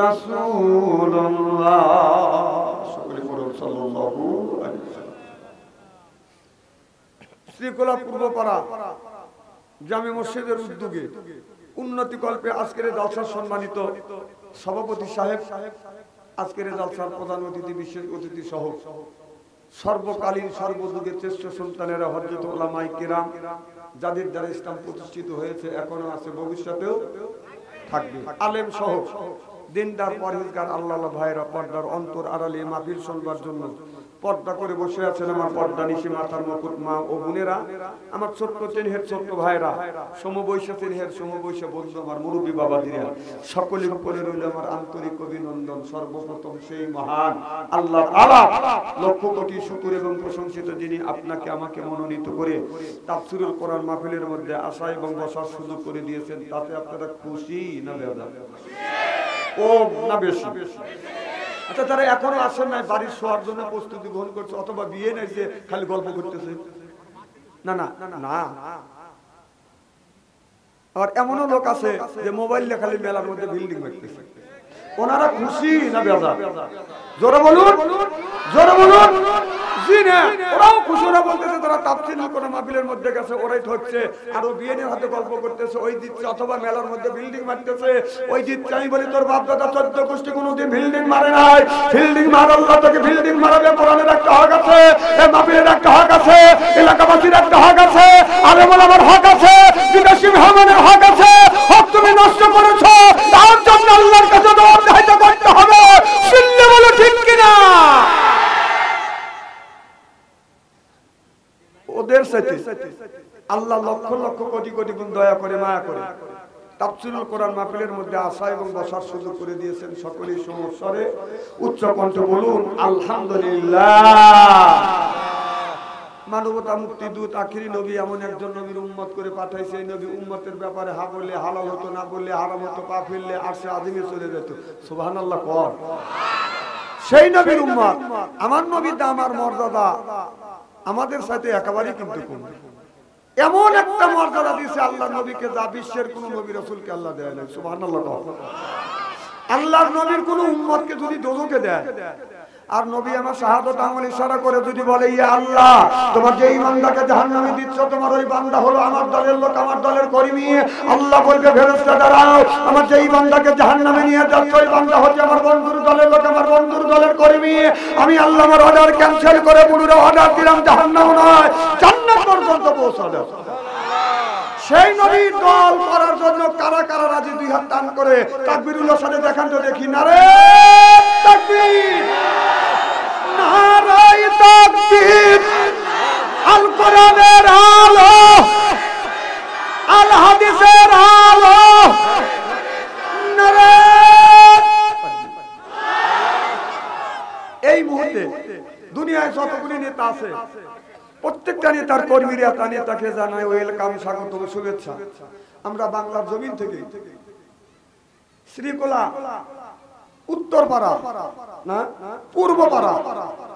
রাসূলুল্লাহ। সকলে পড়ুন সাল্লাল্লাহু আলাইহি ওয়াসাল্লাম। শ্রীকোলা পূর্বপাড়া জামে মসজিদের উদ্যোগে উন্নতি কল্পে আজকের জলসার সম্মানিত সভাপতি সাহেব, আজকের জলসার প্রধান অতিথি, বিশেষ অতিথি সহ সর্বকালীন সর্বযুগের শ্রেষ্ঠ সন্তানেরা, হযরত উলামায়ে কিরাম, যাদের দ্বারা ইসলাম প্রতিষ্ঠিত হয়েছে, এখনো আছে, ভবিষ্যতেও থাকবে, আলেম সহ দিনদার পরহেজগার আল্লাহ ভাইরা, পর্দার অন্তর আড়ালে মাহফিল শুনবার জন্য পর্দা করে বসে আছেন আমার পর্দা নিশি মাথার মুকুট মা ও বোনেরা, আমার ছোট্ট চেনহের ছোট্ট ভাইরা, সমবয়সী চেনহের সমবয়সী বন্ধু, আমার মুরব্বী বাবাজিরা, সকলের উপরে রইল আমার আন্তরিক অভিনন্দন। সর্বপ্রথম সেই মহান আল্লাহ তাআলা লক্ষ কোটি শুকর এবং প্রশংসিত, যিনি আপনাকে আমাকে মনোনীত করে তাফসীরুল কোরআন মাহফিলের মধ্যে আসা এবং বসার সুযোগ করে দিয়েছেন। তাতে আপনারা খুশি না বেজার? ও না বেশি? আচ্ছা, তারা এখনো আসেন নাই, বাড়ির শোয়ার জন্য প্রস্তুতি গ্রহণ করছে, অথবা বিয়ে নেই যে খালি গল্প করতেছে? না না না। আর এমনও লোক আছে যে মোবাইল দিয়ে খালি মেলার মধ্যে বিল্ডিং বানাইতেছে। ওনারা খুশি না বেজার? জোরে বলুন, জোরে বলুন। জি না, ওরাও খুশি। ওরা বলতেছে তারা তাফসীরুল কোরআন মাহফিলের মধ্যে গেছে, ওরাই ঠকছে, আর ও বিয়ের হাতে গল্প করতেছে, ওই দিচ্ছে, অথবা মেলার মধ্যে বিল্ডিং মারতেছে, ওই দিচ্ছে। আমি বলি, তোর বাপ দাদা 14 গোষ্ঠী কোনোদিন বিল্ডিং মারে নাই। বিল্ডিং মার, আল্লাহ তোকে বিল্ডিং মারাবে। কোরআনের একটা হক আছে, এই মাহফিলের একটা হক আছে, এলাকাবাসীর একটা হক আছে, আলেম ওলামার হক আছে, বিদেশি মেহমানের হক আছে। হক তুমি নষ্ট করেছো, তার জন্য আল্লাহর কাছে জবাবদিহিতা করতে হবে। শুনলে বলো ঠিক কিনা? ওদের সাথে আল্লাহ লক্ষ লক্ষ কোটি কোটি গুণ দয়া করে, মায়া করে তাফসীরুল কোরআন মাহফিলের মধ্যে আসা এবং বসার সুযোগ করে দিয়েছেন। সকলেই সমস্বরে উচ্চ কণ্ঠে বলুন আলহামদুলিল্লাহ। মানবতা মুক্তি দূত আখিরি নবী এমন একজন নবীর উম্মত করে পাঠাইছে। এই নবী উম্মতের ব্যাপারে হা বললে হালাল হতো, না বললে হারাম হতো, পা ফেললে আরশে আযিমে চলে যেত। সুবহানাল্লাহ কর। সেই নবীর উম্মত, আমার নবীর দাম আর মর্যাদা আমাদের সাথে একেবারেই কিন্তু কম। এমন একটা মর্যাদা দিয়েছে আল্লাহর নবীকে, যা বিশ্বের কোন নবী রাসূলকে আল্লাহ দেয় নাই। সুবহানাল্লাহ। আল্লাহর নবীর কোন উম্মতকে যদি দোজখে দেয়, আর নবী আমার শাহাদাত আঙ্গুল ইশারা করে যদি বলে, ইয়া আল্লাহ, তোমার যে বান্দাকে জাহান্নামে দিচ্ছ, তোমার ওই বান্দা হলো আমার দলের লোক, আমার দলের কর্মী। আল্লাহ বলবে, ফেরেশতা দাঁড়াও, আমার যেই বান্দাকে জাহান্নামে নিয়ে যাচ্ছ, ওই বান্দা হচ্ছে আমার বন্ধুর দলের লোক, আমার বন্ধুর দলের কর্মী। আমি আল্লাহ আমার অর্ডার ক্যান্সেল করে পুরো অর্ডার দিলাম, জাহান্নাম নয়, জান্নাত পর্যন্ত পৌঁছে দাও। সেই নবীর দল করার জন্য কারা কারা রাজি? দুই হাত টান করে তাকবীরুল্লাহর সাথে দেখান তো দেখি। নারে তাকবীর, নারে তাকবীর। আল কোরআনের আলো, আল হাদিসের আলো, নারে। এই মুহূর্তে দুনিয়ায় যতগুলি নেতা আছে, প্রত্যেকটা নেতার কর্মীরা তা নেতাকে জানায় ওয়েলকাম, স্বাগত, শুভেচ্ছা। আমরা বাংলার জমিন থেকে শ্রীকোলা উত্তরপাড়া না পূর্বপাড়া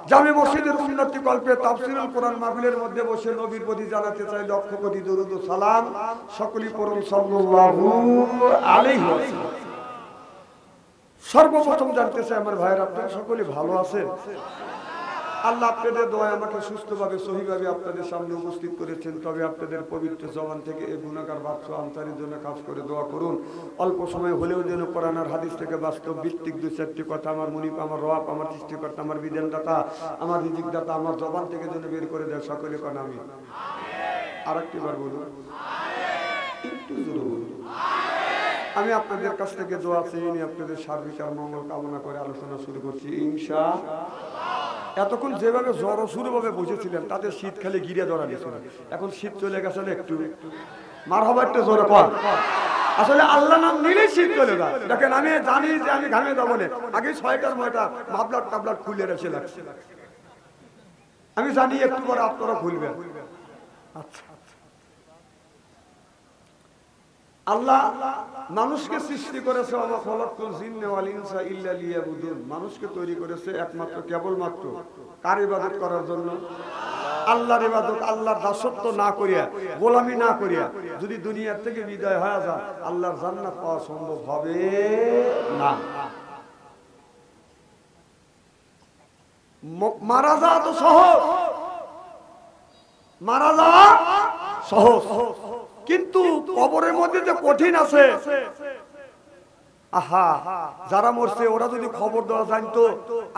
জামে মসজিদের উন্নতি কল্পে তাফসীরুল কোরআন মাহফিলের মধ্যে বসে নবীর প্রতি জানাতে চাই লক্ষ কোটি দরুদ ও সালাম। সকলেই পড়ুন সাল্লাল্লাহু আলাইহি ওয়াসাল্লাম। সর্বপ্রথম জানতে চাই আমার ভাইয়েরা, আপনারা সকলে ভালো আছেন? আল্লাহ আপনাদের দোয়ায় আমাকে সুস্থভাবে সহিভাবে আপনাদের সামনে উপস্থিত করেছেন। তবে আপনাদের পবিত্র জবান থেকে এই গুনাহগার বাদশা আনসারীর জন্য কাজ করে দোয়া করুন। অল্প সময় হলেও যেন কোরআন আর হাদিস থেকে বাস্তব ভিত্তিক দু চারটি কথা আমার মুনিব, আমার রব, আমার সৃষ্টিকর্তা, আমার বিধানদাতা, আমার রিজিকদাতা আমার জবান থেকে যেন বের করে দেয়। সকলে কোন আমি আরেকটি বার বলুন, একটু জোরে বলুন। আমি আপনাদের কাছ থেকে দোয়া চেয়ে নিয়ে আপনাদের সার্বিক আর মঙ্গল কামনা করে আলোচনা শুরু করছি ইনশাআল্লাহ। এতক্ষণ যেভাবে জড়সুর ভাবে বসেছিলেন, তাদের শীত খালি গিরে ধরা দিয়েছিল। এখন শীত চলে গেছে, একটু মারহাবা, একটু জোরে কর। আসলে আল্লাহ নাম নিলেই শীত চলে যায়। দেখেন, আমি জানি যে আমি ঘামে যাবো না, আগে 6টার 9টা মাফলার টাবলার খুলে রেখে লাগছে। আমি জানি একটু পরে আপনারা খুলবেন। আচ্ছা, আল্লাহ মানুষকে সৃষ্টি করেছে, মানুষকে তৈরি করেছে একমাত্র কেবলমাত্র কার ইবাদত করার জন্য? আল্লাহর ইবাদত, আল্লাহর দাসত্ব না করিয়া, গোলামি না করিয়া যদি দুনিয়ার থেকে বিদায় হয়ে যায়, আল্লাহর জান্নাত পাওয়া সম্ভব হবে না। মারা যাওয়া তো সহজ, মারা যাওয়া সহজ, কিন্তু কবরের মধ্যে যে কঠিন আছে। আহা, যারা মরছে ওরা যদি খবর দেওয়া জানতো,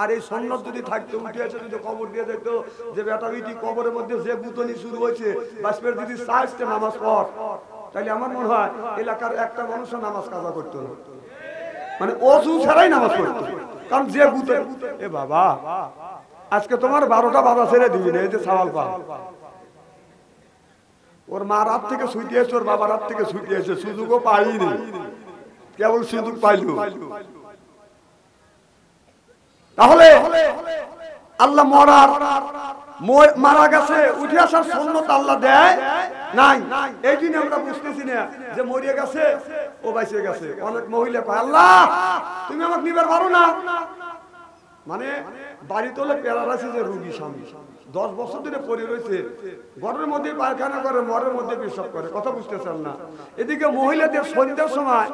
আর এই সন্ন্যত যদি থাকতো, উঠে এসে যদি খবর দিয়ে যেত যে বেটা বিটি কবরের মধ্যে যে গুতনি শুরু হয়েছে, বাসপের যদি চাইছে নামাজ পড়, তাহলে আমার মনে হয় এলাকার একটা মানুষও নামাজ কাজা করতো না, মানে অজু ছাড়াই নামাজ পড়তো। কারণ যে গুতে, এ বাবা আজকে তোমার 12টা বাবা ছেড়ে দিবি না, এই যে সওয়াল পা, ওর মা রাত থেকে শুইতে এসে, ওর বাবা রাত থেকে শুইতে এসে, সুযোগও পাইনি, কেবল সুযোগ পাইল। তাহলে আল্লাহ মারা গেছে, উঠে আসার সুন্নত আল্লাহ দেয় নাই। এই জন্য আমরা বুঝতেছি না যে মরিয়া গেছে ও বাইসে গেছে। অনেক মহিলা কয়, আল্লাহ তুমি আমাকে নিবার পারো না, মানে বাড়ি তোলে প্যারালাইসিসের রোগী স্বামী 10 বছর ধরে পড়ে রয়েছে, ঘরের মধ্যে পায়খানা করে, মরের মধ্যে পেশাব করে, কথা বুঝতেছেন না। এদিকে মহিলাদের সন্ধ্যার সময়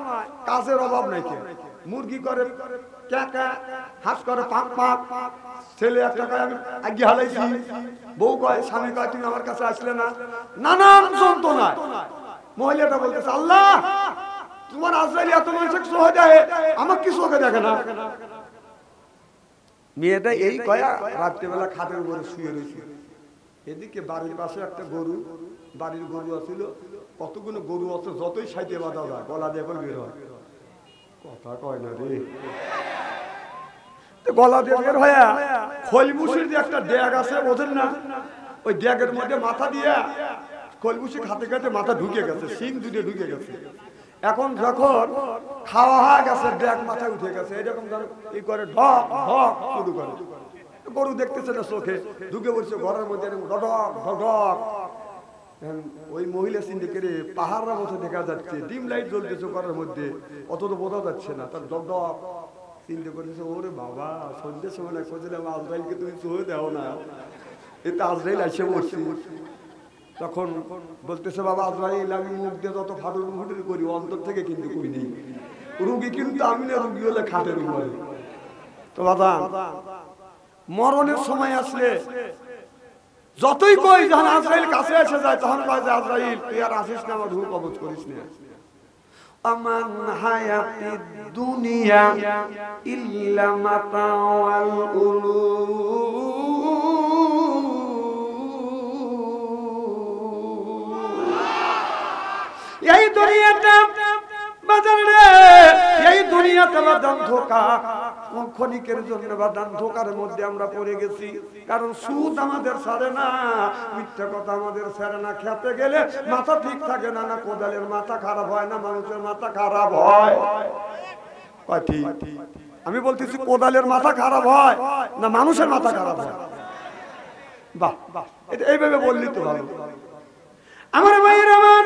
কাজের অভাব নাই, মুরগি করে ক্যাকা, হাঁস করে পাক পাক, ছেলে একটা কয় আমি আগে হালাইছি, বউ কয়, স্বামী কয় তুমি আমার কাছে আসলে না, নানান যন্ত্রণা। মহিলাটা বলতেছে, আল্লাহ তোমার আজরাইল এত মানুষের চোখে দেয়, আমার কি চোখে দেখে না। মেয়েটা এই কয়া রাত্রিবেলা খাটের উপরে শুয়ে রয়েছে। এদিকে বাড়ির পাশে একটা গরু, বাড়ির গরু আছিল, কতগুলো গরু আছে, যতই সাইতে বাঁধা যায় গলা দিয়ে বের হয়, কথা কয় না রে, গলা দিয়ে বের হয়ে খৈলমুসির যে একটা ড্যাগ আছে বোঝেন না, ওই ড্যাগের মধ্যে মাথা দিয়ে খৈলমুসি খাতে খাতে মাথা ঢুকে গেছে, শিং দুটো ঢুকে গেছে। এখন যখন খাওয়া হয়ে গেছে, ড্যাগ মাথায় উঠে গেছে, এরকম ই করে ঢক ঢক শুরু করে, গরু দেখতেছে না চোখে, ঢুকে পড়ছে ঘরের মধ্যে ঢক ঢক। ওই মহিলা সিন্ডিকেটে পাহাড়ের মতো দেখা যাচ্ছে, ডিম লাইট জ্বলতেছে ঘরের মধ্যে, অত তো বোঝা যাচ্ছে না, তার ঢক ঢক চিন্তা করেছে, ওরে বাবা সন্ধ্যের সময় না করছিলাম আজরাইলকে তুমি চোখে দেও না, এতে আজরাইল আসে বসছি। তখন বলতেছে, বাবা আজরাইল আমি মুখ দিয়ে যত ফাটুর ফুটুর করি অন্তর থেকে কিন্তু করি নেই, রুগী কিন্তু আমি না, রুগী হলে খাটের উপরে। তো বাবা মরণের সময় আসলে যতই কই, যখন আজরাইল কাছে এসে যায় তখন কয় যে আজরাইল তুই আর আসিস না, আমার রূহ কবজ করিস না। আমান হায়াতিদ দুনিয়া ইল্লা মাতাউল গুরুর। এই দুনিয়াটা বাজার রে, এই দুনিয়াটা বাদান ধোঁকা, ক্ষণিকের জন্য বাদান ধোঁকার মধ্যে আমরা পড়ে গেছি। কারণ সুদ আমাদের ছাড়ে না, মিথ্যা কথা আমাদের ছাড়ে না, খেতে গেলে মাথা ঠিক থাকে না, না কোদালের মাথা খারাপ হয়, না মানুষের মাথা খারাপ হয়। ঠিক আমি বলতেছি, কোদালের মাথা খারাপ হয় না মানুষের মাথা খারাপ হয়? বাহ বাহ, এটা এইভাবে বললি তো ভালো। আমার ভাইয়ের, আমার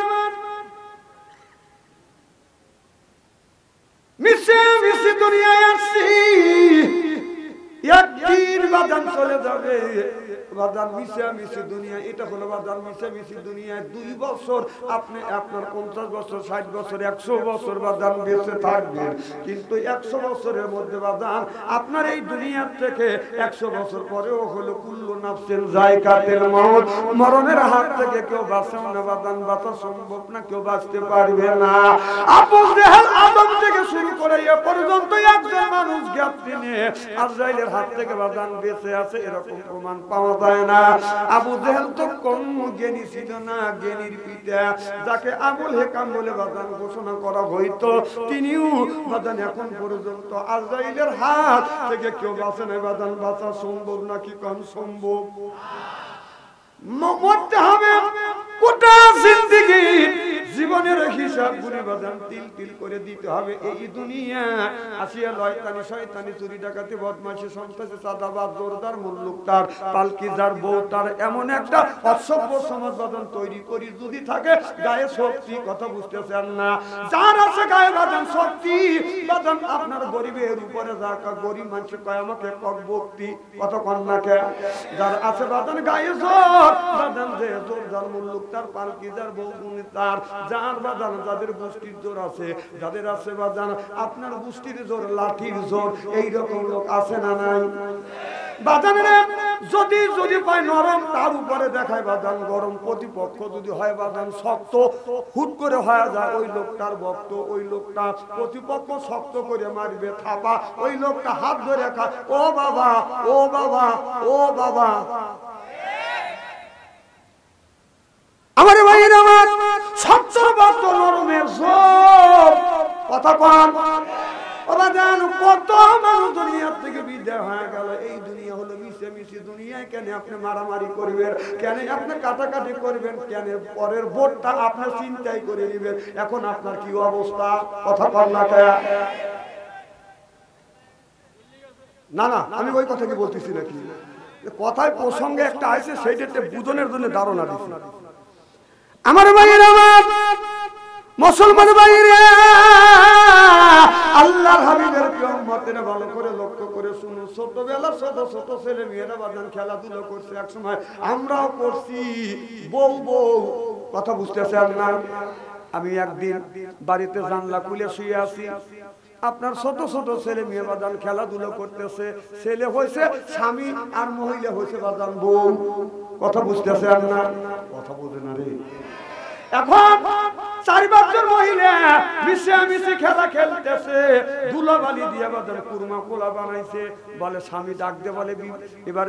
মিশে মিশে দুনিয়ায় আসছি, একদিন বাদান চলে যাবে। বাদান মিশে মিশে দুনিয়া, এটা হলো বাদান মিশে মিশে দুনিয়ায় 2 বছর আপনি আপনার 50 বছর 60 বছর 100 বছর বাদান বেঁচে থাকবেন, কিন্তু 100 বছরের মধ্যে বাদান আপনার এই দুনিয়ার থেকে 100 বছর পরেও হলো কুল্লু নাফসিন যায়কাতুল মাউত, মরণের হাত থেকে কেউ বাঁচে না বাদান, বাঁচা সম্ভব না, কেউ বাঁচতে পারবে না। আবু জেহেল আদম থেকে শুরু করে এ পর্যন্ত একজন মানুষ গ্যাপ দিনে আজরাইলের হাত থেকে বাদান বেঁচে আছে এরকম প্রমাণ পাওয়া যায় না। আবু জেহেল তো কম জ্ঞানী ছিল না, জ্ঞানীর পিতা যাকে আবুল হেকাম বলে বাদান ঘোষণা করা হইতো, তিনিও বাদান এখন পর্যন্ত আজরাইলের হাত থেকে কেউ বাঁচে না। বাদান বাঁচা সম্ভব নাকি কম সম্ভব? মরতে হবে, গোটা জিন্দেগি জীবনের হিসাব গুলি বাদান তিল তিল করে দিতে হবে। এই দুনিয়া আসিয়া লয়তানি শয়তানি চুরি ডাকাতি বদমাশি সন্ত্রাসী চাঁদাবাজ জোরদার মুল্লুকতার পালকিজার বউ তার এমন একটা অসভ্য সমাজ বাদান তৈরি করি যদি থাকে গায়ে শক্তি, কথা বুঝতেছেন না? যার আছে গায়ে বাদান শক্তি, বাদান আপনার গরিবের উপরে যাকা গরিব মানুষ কয় আমাকে কক ভক্তি, কত কন্যাকে যার আছে বাদান গায়ে জোর, বাদান যে জোরদার মুল্লুকতার পালকিজার বউ গুণী তার, যার বাদান যাদের গোষ্ঠীর জোর আছে, যাদের আছে বাদান আপনার গোষ্ঠীর জোর, লাঠির জোর, এইরকম লোক আছে না নাই? বাজানে যদি যদি পায় নরম তার উপরে দেখায় বাজান গরম, প্রতিপক্ষ যদি হয় বাজান শক্ত, হুট করে হয়ে যায় ওই লোকটার ভক্ত, ওই লোকটা প্রতিপক্ষ শক্ত করে মারবে থাপা, ওই লোকটা হাত ধরে খায়, ও বাবা ও বাবা ও বাবা। আমার ভাইয়ের আমার সচ্চর ভক্ত নরমের জোর কথা পান। কত মানুষ দুনিয়ার থেকে বিদায় হয়ে গেল। এই দুনিয়া হলো মিশে মিশে দুনিয়ায়। কেন আপনি মারামারি করবেন, কেন আপনি কাটাকাটি করবেন, কেন পরের ভোটটা আপনি চিন্তাই করে নেবেন। এখন আপনার কি অবস্থা কথা বল না। না না আমি ওই কথা কি বলতেছি নাকি, কথায় প্রসঙ্গে একটা আছে সেইটা বুঝনের জন্য ধারণা দিচ্ছি। আমার ভাইয়ের আমার মুসলমান ভাইরা, আল্লাহর হাবিবের উম্মতেরা ভালো করে লক্ষ্য করে শুনুন। ছোটবেলার ছোট ছোট ছেলে মেয়েরা বাজান খেলাধুলা করছে, এক সময় আমরাও করছি। বউ বউ কথা বুঝতেছেন না। আমি একদিন বাড়িতে জানলা খুলে শুয়ে আছি, আপনার ছোট ছোট ছেলে মেয়ে বাজান খেলাধুলা করতেছে। ছেলে হয়েছে স্বামী আর মহিলা হয়েছে বাজান বউ। কথা বুঝতেছেন না, কথা বোঝে না রে। এখন 4-5 মহিলা মিশে খেলা খেলতেছে, ধুলাবালি দিয়ে বাজার কুরমা কোলা বানাইছে। বলে স্বামী ডাক দে, বলে এবার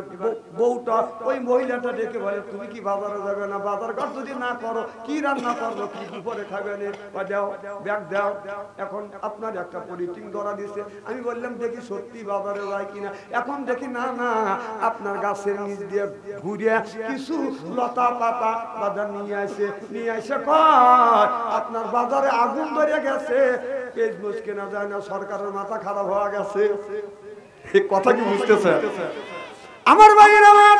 বউটা ওই মহিলাটা ডেকে বলে তুমি কি বাজারে যাবে না, বাজার ঘাট যদি না করো কি রান্না করবো, কি দুপুরে খাবে না, দাও ব্যাগ দাও। এখন আপনার একটা পলিথিন ধরা দিছে। আমি বললাম দেখি সত্যি বাজারে যায় কিনা। এখন দেখি না না, আপনার গাছের নিচ দিয়ে ঘুরে কিছু লতা পাতা বাজার নিয়ে আসে আপনার বাজারে আগুন ধরে গেছে, পেঁয়াজ কেনা যায় না, সরকারের মাথা খারাপ হয়ে গেছে। কথা কি বুঝতেছে আমার ভাইয়ের আমার?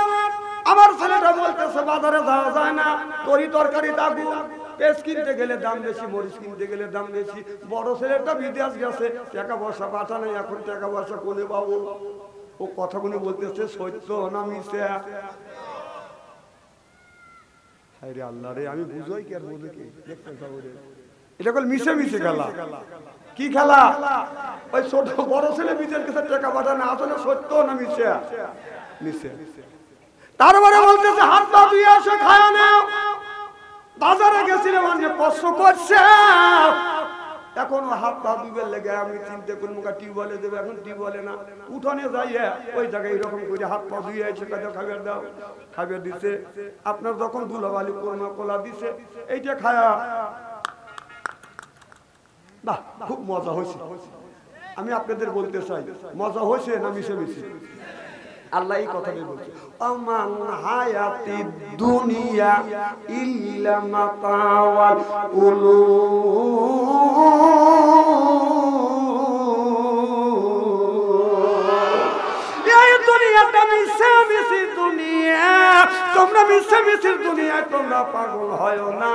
আমার ছেলেটা বলতেছে বাজারে যাওয়া যায় না, তরি তরকারি আগুন, পেঁয়াজ কিনতে গেলে দাম বেশি, মরিচ কিনতে গেলে দাম বেশি। বড় ছেলেটা বিদেশ গেছে, টাকা পয়সা পাঠা নেই, এখন টাকা পয়সা কোনে পাবো? ও কথাগুলি বলতেছে সত্য না মিথ্যা? আল্লাহ রে, আমি বুঝোই কি আর বুঝে কি দেখতেন খবরে। এটা কল মিশে মিশে খেলা। কি খেলা? ওই ছোট বড় ছেলে বিদেশ গেছে, টাকা পাঠা না, আসলে সত্য না মিথ্যা? মিথ্যা। তারপরে বলতেছে হাত পা ধুয়ে আসো, খায় না। বাজারে গেছিলাম, আমি প্রশ্ন করছে, এখন হাত পা ধুবে লেগে আমি চিন্তা করবো টিউবওয়েলে দেবে, এখন টিউবওয়েলে না, উঠানে যাইয়া ওই জায়গায় এরকম করে হাত পা ধুয়ে আছে, খাবার দাও, খাবার দিছে। আপনার যখন ধুলাবালি কোরমা কোলা দিছে, এইটা খায়া বাহ খুব মজা হয়েছে। আমি আপনাদের বলতে চাই মজা হয়েছে না মিশে মিশে? আল্লাহ এই কথাটাই বলছে, আমান হায়াতি দুনিয়া ইল্লা মাতাওয়াল তোমরা মিশে মিশির দুনিয়ায় তোমরা পাগল হয় না।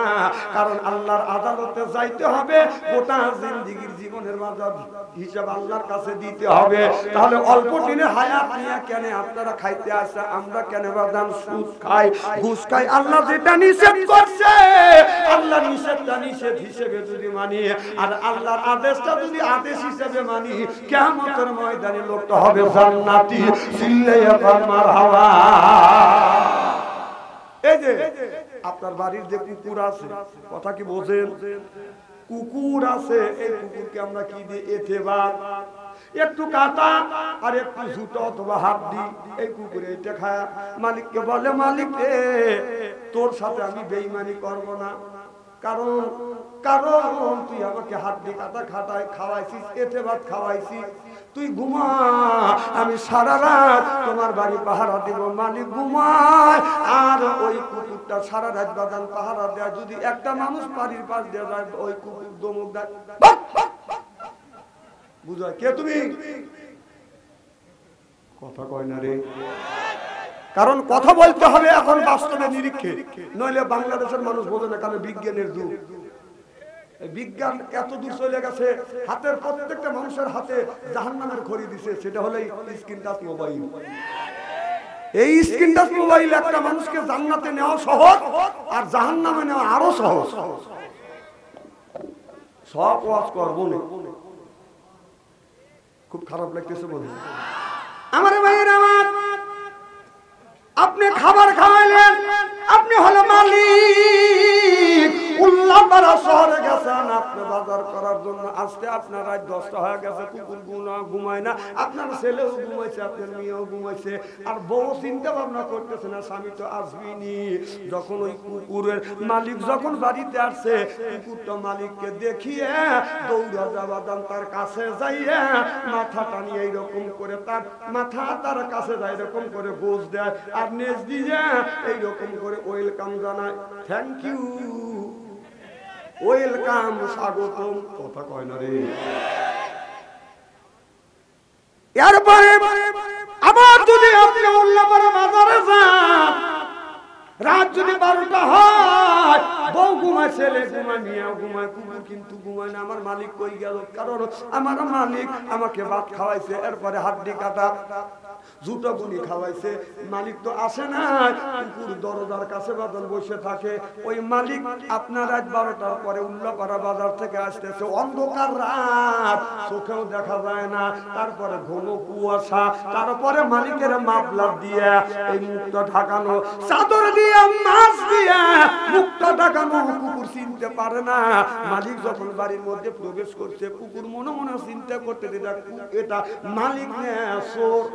কারণ আল্লাহর আদালতে যাইতে হবে, গোটা জিন্দেগীর জীবনের বাজার হিসাব আল্লাহর কাছে দিতে হবে। তাহলে অল্প দিনে হায়াত নিয়ে কেন আপনারা খাইতে আসে, আমরা কেন বাদাম সুদ খাই, ঘুষ খাই? আল্লাহ যেটা নিষেধ করছে, আল্লাহ নিষেধটা নিষেধ হিসেবে যদি মানি, আর আল্লাহর আদেশটা যদি আদেশ হিসেবে মানি, কিয়ামতের ময়দানে লোকটা হবে জান্নাতি। চিল্লাইয়া বল মারহাবা। এই যে আপনার বাড়ির যে কুকুর আছে, কথা কি বোঝেন? কুকুর আছে, এই কুকুরকে আমরা কি দিই? এতেবার, একটু কাটা আর একটু ঝুটো অথবা হাত দিই। এই কুকুরে এটা খায়। মালিককে বলে মালিক রে, তোর সাথে আমি বেঈমানি করব না, কারণ কারণ তুই আমাকে হাত দিয়ে কাটা খাওয়াইছিস, এতে ভাত খাওয়াইছিস, তুই ঘুমা, আমি সারা রাত তোমার বাড়ি পাহারা দিব। মালিক ঘুমায়, আর ওই কুকুরটা সারা রাত বাগান পাহারা দেয়। যদি একটা মানুষ বাড়ির পাশ দিয়ে যায়, ওই কুকুর দমক দেয়। বুঝা কে তুমি? কথা কয় না রে। কারণ কথা বলতে হবে এখন বাস্তবে নিরীক্ষে, নইলে বাংলাদেশের মানুষ বোঝে না। কারণ বিজ্ঞানের যুগ, বিজ্ঞান এত দূর চলে গেছে, হাতের প্রত্যেকটা মানুষের হাতে জাহান্নামের খড়ি দিছে। সেটা হলো স্ক্রিন টাচ মোবাইল। এই স্ক্রিন টাচ মোবাইল একটা মানুষকে জান্নাতে নেওয়া সহজ, আর জাহান্নামে নেওয়া আরো সহজ। সব ওয়াজ করবো না, খুব খারাপ লাগতেছে বলে। আমার ভাইয়ের আমার আপনি খাবার খাওয়াইলেন, আপনি হলো মালিক। উল্লাপাড়া শহরে গেছেন আপনি বাজার করার জন্য, আজকে আপনার রাত 10টা হয়ে গেছে, কুকুর ঘুমায় না, আপনার ছেলেও ঘুমাইছে, আপনার মেয়েও ঘুমাইছে, আর বউ চিন্তা ভাবনা করতেছে না স্বামী তো আসবিনি। যখন ওই কুকুরের মালিক যখন বাড়িতে আসছে, কুকুরটা মালিককে দেখিয়ে দৌড়া যাবাদান তার কাছে যাইয়া মাথা টানিয়ে এইরকম করে তার মাথা তার কাছে যায়, এরকম করে গোজ দেয় আর নেজ দিয়ে এইরকম করে ওয়েলকাম জানায়, থ্যাংক ইউ, ওয়েলকাম, স্বাগতম। কথা কয় না রে। এরপরে আবার যদি আপনি উল্লাপাড়া বাজারে যান, রাত যদি 12টা হয়, বউ ঘুমায়, ছেলে ঘুমায়, মেয়েও ঘুমায়, কুকুর কিন্তু ঘুমায় না। আমার মালিক কই গেল? কারণ আমার মালিক আমাকে ভাত খাওয়াইছে, এরপরে হাড্ডি কাটা জুটো গুনি খাওয়াইছে, মালিক তো আসে না, কুকুর দরজার কাছে বাদল বসে থাকে। ওই মালিক আপনার রাত 12টার পরে উল্লাপাড়া বাজার থেকে আসতেছে, অন্ধকার রাত, চোখেও দেখা যায় না, তারপরে ঘন কুয়াশা, তারপরে মালিকের মাফলার দিয়ে এই মুখটা ঢাকানো, চাদর দিয়ে মাছ দিয়ে মুখটা ঢাকানো, কুকুর চিনতে পারে না। মালিক যখন বাড়ির মধ্যে প্রবেশ করছে, কুকুর মনে মনে চিন্তা করতে এটা মালিক না চোর।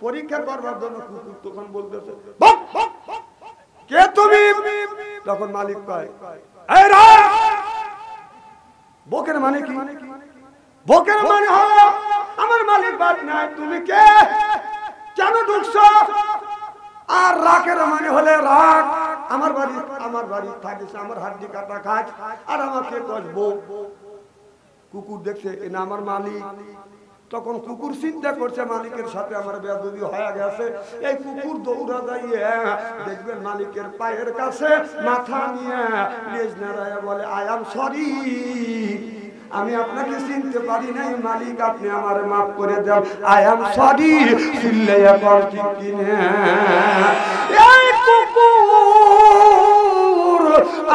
পরীক্ষা করবার জন্য কুকুর তখন বলতেছে, কে তুমি? তখন মালিক কয়, বকের মানে কি? বকের মানে হলো আমার মালিক বাদ নাই, তুমি কে, কেন ঢুকছো? আর রাখের মানে হলে রাখ, আমার বাড়ি থাকিস, আমার হাড্ডি কাটা খাস, আর আমাকে কষবো। কুকুর দেখছে এনা আমার মালিক। তখন কুকুর চিন্তা করছে মালিকের সাথে আমার বেয়াদবি হয়ে গেছে। এই কুকুর দৌড়া যাইয়ে দেখবেন মালিকের পায়ের কাছে মাথা নিয়ে লেজ নাড়াইয়া বলে, আই এম সরি, আমি আপনাকে চিনতে পারি নাই মালিক, আপনি আমার মাফ করে দেন, আই এম সরি। চিল্লাইয়া পর ঠিক কিনে এই কুকুর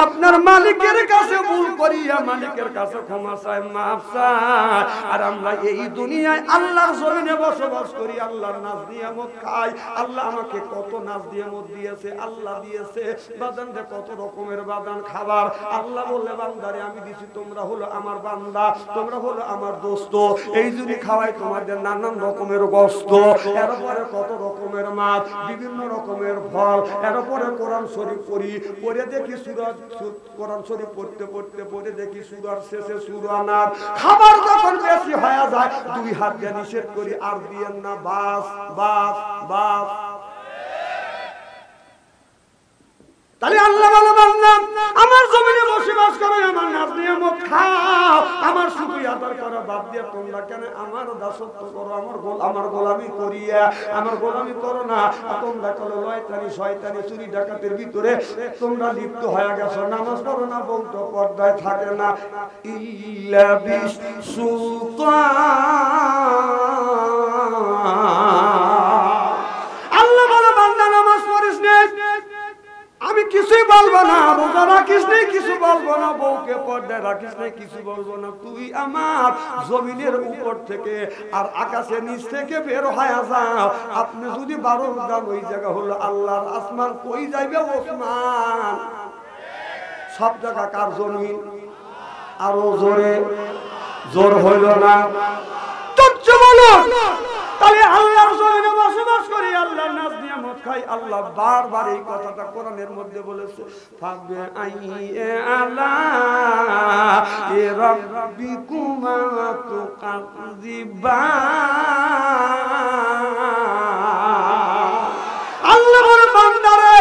আপনার মালিকের কাছে ভুল করিয়া মালিকের কাছে ক্ষমা চায়, মাফ চায়। আর আমরা এই দুনিয়ায় আল্লাহর জমিনে বসবাস করি, আল্লাহর নাজ নিয়ামত খাই। আল্লাহ আমাকে কত নাজ নিয়ামত দিয়েছে, আল্লাহ দিয়েছে বাদান, কত রকমের বাদান খাবার। আল্লাহ বললে, বান্দারে আমি দিছি, তোমরা হলো আমার বান্দা, তোমরা হলো আমার দোস্ত, এই জন্য খাওয়াই তোমাদের নানান রকমের গোশত, এরপরে কত রকমের মাছ, বিভিন্ন রকমের ফল, এরপরে কোরআন শরীফ পড়ি, পড়ে দেখি সূরা, কোরআন শরীফ পড়তে পড়তে পড়ে দেখি সূরার শেষে সূরা নার। খাবার যখন বেশি হয়ে যায় 2 হাত দিয়ে নিষেধ করি, আর দিয়েন না, বাস বাস বাস। তাহলে আল্লাহ বলে, বান্দা আমার জমিনে বসবাস করো, আমার নাজ নিয়ামত খাও, আমার শুকরিয়া আদায় করো, বাদ দিয়ে তোমরা কেন আমার দাসত্ব করো, আমার গোলামি করিয়া আমার গোলামি করো না। তোমরা চলো লয়তানি শয়তানি চুরি ডাকাতের ভিতরে তোমরা লিপ্ত হয়ে গেছো, নামাজ পড়ো না, বউ তো পর্দায় থাকে না। ইল্লা বিসুলতান, আল্লাহ বলে, বান্দা নামাজ পড়িস না, আমি কিছুই বলবো না, রোজা রাখিস নেই কিছু বলবো না, বউকে পর্দায় রাখিস নেই কিছু বলবো না, তুই আমার জমিনের উপর থেকে আর আকাশের নিচ থেকে বের হয়ে যাও। আপনি যদি 12 যান, ওই জায়গা হলো আল্লাহর আসমান, কই যাইবে ওসমান? সব জায়গা কার জমি? আরো জোরে, জোর হইল না, তুচ্ছ বলো। তাহলে আল্লাহর জমিনে বসবাস করি, আল্লাহর নাজ নিয়ামত খাই। আল্লাহ বারবার এই কথাটা কোরআনের মধ্যে বলেছে, ফাবে আইয়ে আলা এ রাব্বিকুমা তুকাযিবান। আল্লাহ বলে, বান্দারে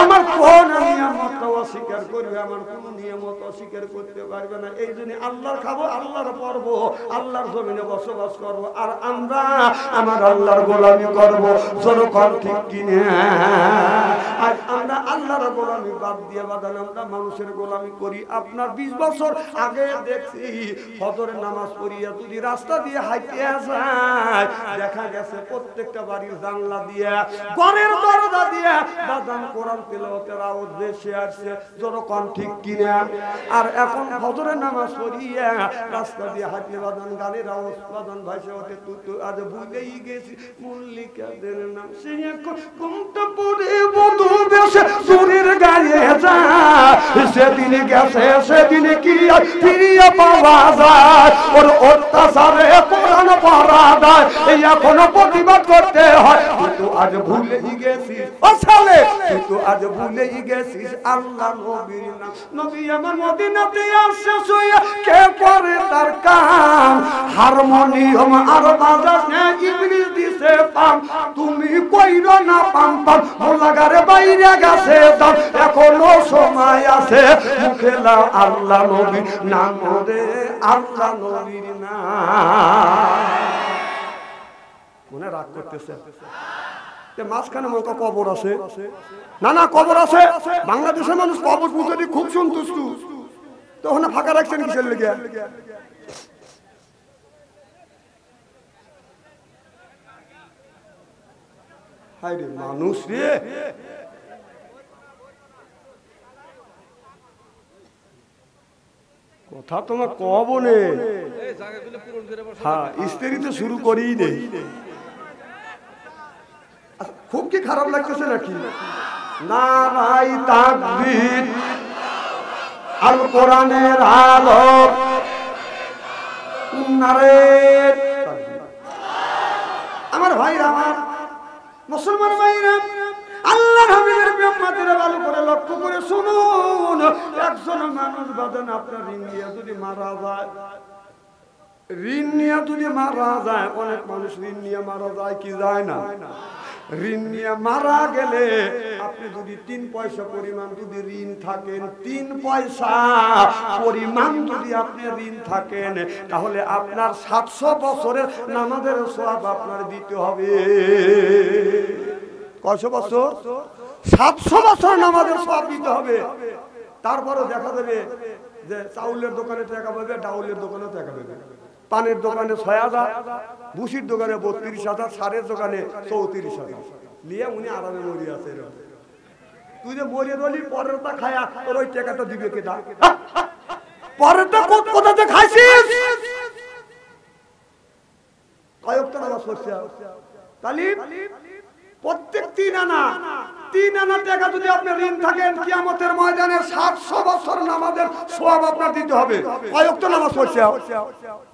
আমার কোন নিয়ামত অস্বীকার করবে, আমার কোন নিয়ামত অস্বীকার করতে পারবে না। এই জন্য আল্লাহর খাবো, আল্লাহর পড়বো, আল্লাহর জমিনে বসবাস করবো, আর আমরা আমার আল্লাহর গোলামি করবো। জনগণ ঠিক কিনে, আর আমরা আমরা আল্লাহর গোলামি বাদ দিয়ে বাদান আমরা মানুষের গোলামি করি। আপনার 20 বছর আগে দেখছি ফজরের নামাজ পড়িয়া যদি রাস্তা দিয়ে হাঁটতে যায় দেখা গেছে প্রত্যেকটা বাড়ির জানলা দিয়ে ঘরের দরজা দিয়ে বাদান কোরআন তেলাওয়াতের আওয়াজ ভেসে আসছে, যতক্ষণ ঠিক কিনা। আর এখন ফজরের নামাজ পড়িয়া রাস্তা দিয়ে হাঁটলে বাদান গানের আওয়াজ বাদান ভাইসে ওঠে। তুই আজ ভুলেই গেছি মল্লিকাদের নাম, সে এখন কোনটা পড়ে বধু বেশে চুরির গায়ে যায়, সেদিন গেছে সেদিন কি আর ফিরিয়ে পাওয়া যায়। ওর অত্যাচারে কোরআন পড়া দেয়, এই এখনো প্রতিবাদ করতে হয়। কিন্তু আজ ভুলেই গেছিস ও ছেলে, কিন্তু আজ ভুলেই গেছিস আল্লাহ নবীর নাম। নবী আমার মদিনাতে আসছে শুয়ে কে করে তার কাম, হারমোনিয়াম আর বাজাস না ইবলিস দিছে পাম। তুমি কইরো না পাম পাম মোলাগারে বাইরে গেছে দাম, এখনো সময় আছে মুখে লাও আল্লাহ নবীর নাম রে, আল্লাহ নবীর নাম। মনে রাগ করতেছে মাঝখানে মনে কবর আছে না, না কবর আছে। বাংলাদেশের মানুষ কবর পুজো দিয়ে খুব সন্তুষ্ট, তো ওখানে ফাঁকা রাখছেন কিসের লেগে? হায় রে মানুষ রে, কথা তোমার কব নে। হ্যাঁ স্ত্রী তো শুরু করেই নেই। খুব কি খারাপ লাগতেছে নাকি? না ভাই তাকবীর, আল কোরআনের আলো নারে তাকবীর। আমার ভাইরা, আমার মুসলমান ভাইরা, আল্লাহর হাবিবের উম্মতেরা ভালো করে লক্ষ্য করে শুনুন। একজন মানুষ বাদান আপনার ঋণ নিয়ে যদি মারা যায়, ঋণ নিয়ে যদি মারা যায়, অনেক মানুষ ঋণ নিয়ে মারা যায় কি যায় না? ঋণ নিয়ে মারা গেলে আপনি যদি 3 পয়সা পরিমাণ যদি ঋণ থাকেন, 3 পয়সা পরিমাণ যদি আপনি ঋণ থাকেন, তাহলে আপনার 700 বছরের নামাজের সওয়াব আপনার দিতে হবে। কয়শো বছর? 700 বছর নামাজের সওয়াব দিতে হবে। তারপরে দেখা যাবে যে চাউলের দোকানে টাকা পাবে, ডাউলের দোকানে টাকা পাবে, পানের দোকানে 6,000, ভুসির দোকানে 32,000, সারের দোকানে 34,000 নিয়ে উনি আরামে মরি আছে। তুই যে মরিয়ে রলি পরেরটা খায়া তোর ওই টাকাটা দিবে কেটা? পরেরটা কোথাতে খাইছিস? কয়েকটা নামাজ পড়ছে তালিম প্রত্যেক 3 আনা টাকা যদি আপনি ঋণ থাকেন, কিয়ামতের ময়দানে 700 বছর নামাজের সওয়াব আপনার দিতে হবে। কয়েকটা নামাজ পড়ছে,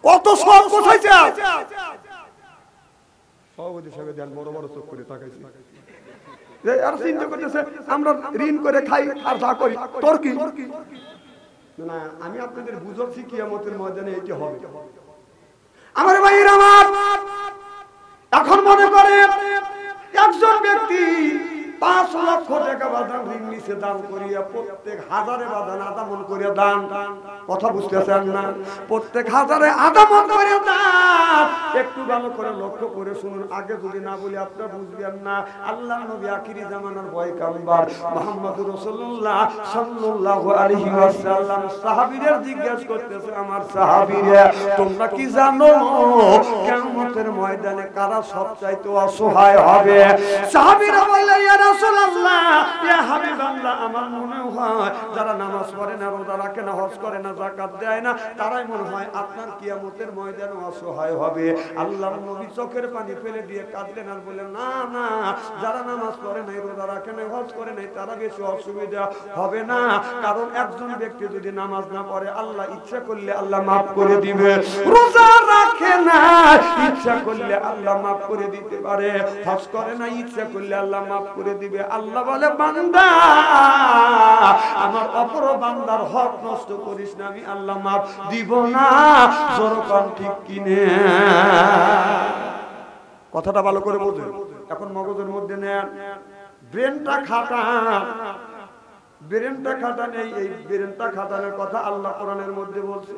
কত সওয়াব কোথাইছে? সভাপতি সাহেব দেন বড় বড় চোখ করে তাকাইছে, আর চিন্তা করতেছে আমরা ঋণ করে খাই আর যা করি তোর কি না। আমি আপনাদের বুঝাচ্ছি কিয়ামতের ময়দানে এটি হবে। আমার ভাইয়ের আমার, এখন মনে করে একজন ব্যক্তি 5 লক্ষ টাকা বাদান ঋণ নিচে দান করিয়া প্রত্যেক 1000 বাদান আধা মন করিয়া দান। কথা বুঝতেছেন না? প্রত্যেক 1000 আধা মন করিয়া দান। একটু ভালো করে লক্ষ্য করে শুনুন, আগে যদি না বলি আপনারা বুঝবেন না। আল্লাহ নবী আখিরি জামানার পয়গম্বর মুহাম্মদুর রাসূলুল্লাহ সাল্লাল্লাহু আলাইহি ওয়াসাল্লাম সাহাবীদের জিজ্ঞাসা করতেছে, আমার সাহাবীরা তোমরা কি জানো কিয়ামতের ময়দানে কারা সবচাইতে অসহায় হবে? সাহাবীরা বললেন, ইয়া রাসূলুল্লাহ, ইয়া হাবিবাল্লাহ, আমার মনে হয় যারা নামাজ পড়ে না, রোজা রাখে না, হজ করে না, যাকাত দেয় না, তারাই মনে হয় আপনার কিয়ামতের ময়দানে অসহায় হবে। আল্লাহর নবী চোখের পানি ফেলে দিয়ে কাঁদলেন আর বললেন, না না, যারা নামাজ পড়ে নাই, রোজা রাখে নাই, হজ করে নাই, তারা বেশি অসুবিধা হবে না। কারণ একজন ব্যক্তি যদি নামাজ না পড়ে, আল্লাহ ইচ্ছা করলে আল্লাহ মাফ করে দিবে। রোজা রাখে না, ইচ্ছা করলে আল্লাহ মাফ করে দিতে পারে। হজ করে না, ইচ্ছা করলে আল্লাহ মাফ করে দিবে। আল্লাহ বলে, বান্দা আমার অপর বান্দার হক নষ্ট করিস না, আমি আল্লাহ মাফ দিব না। জোরকান ঠিক কিনে কথাটা ভালো করে বুঝুন। এখন মগজের মধ্যে নেন, ব্রেনটা খাটান। ব্রেনটা খাটান, এই ব্রেনটা খাটানোর কথা আল্লাহ কোরআনের মধ্যে বলছে।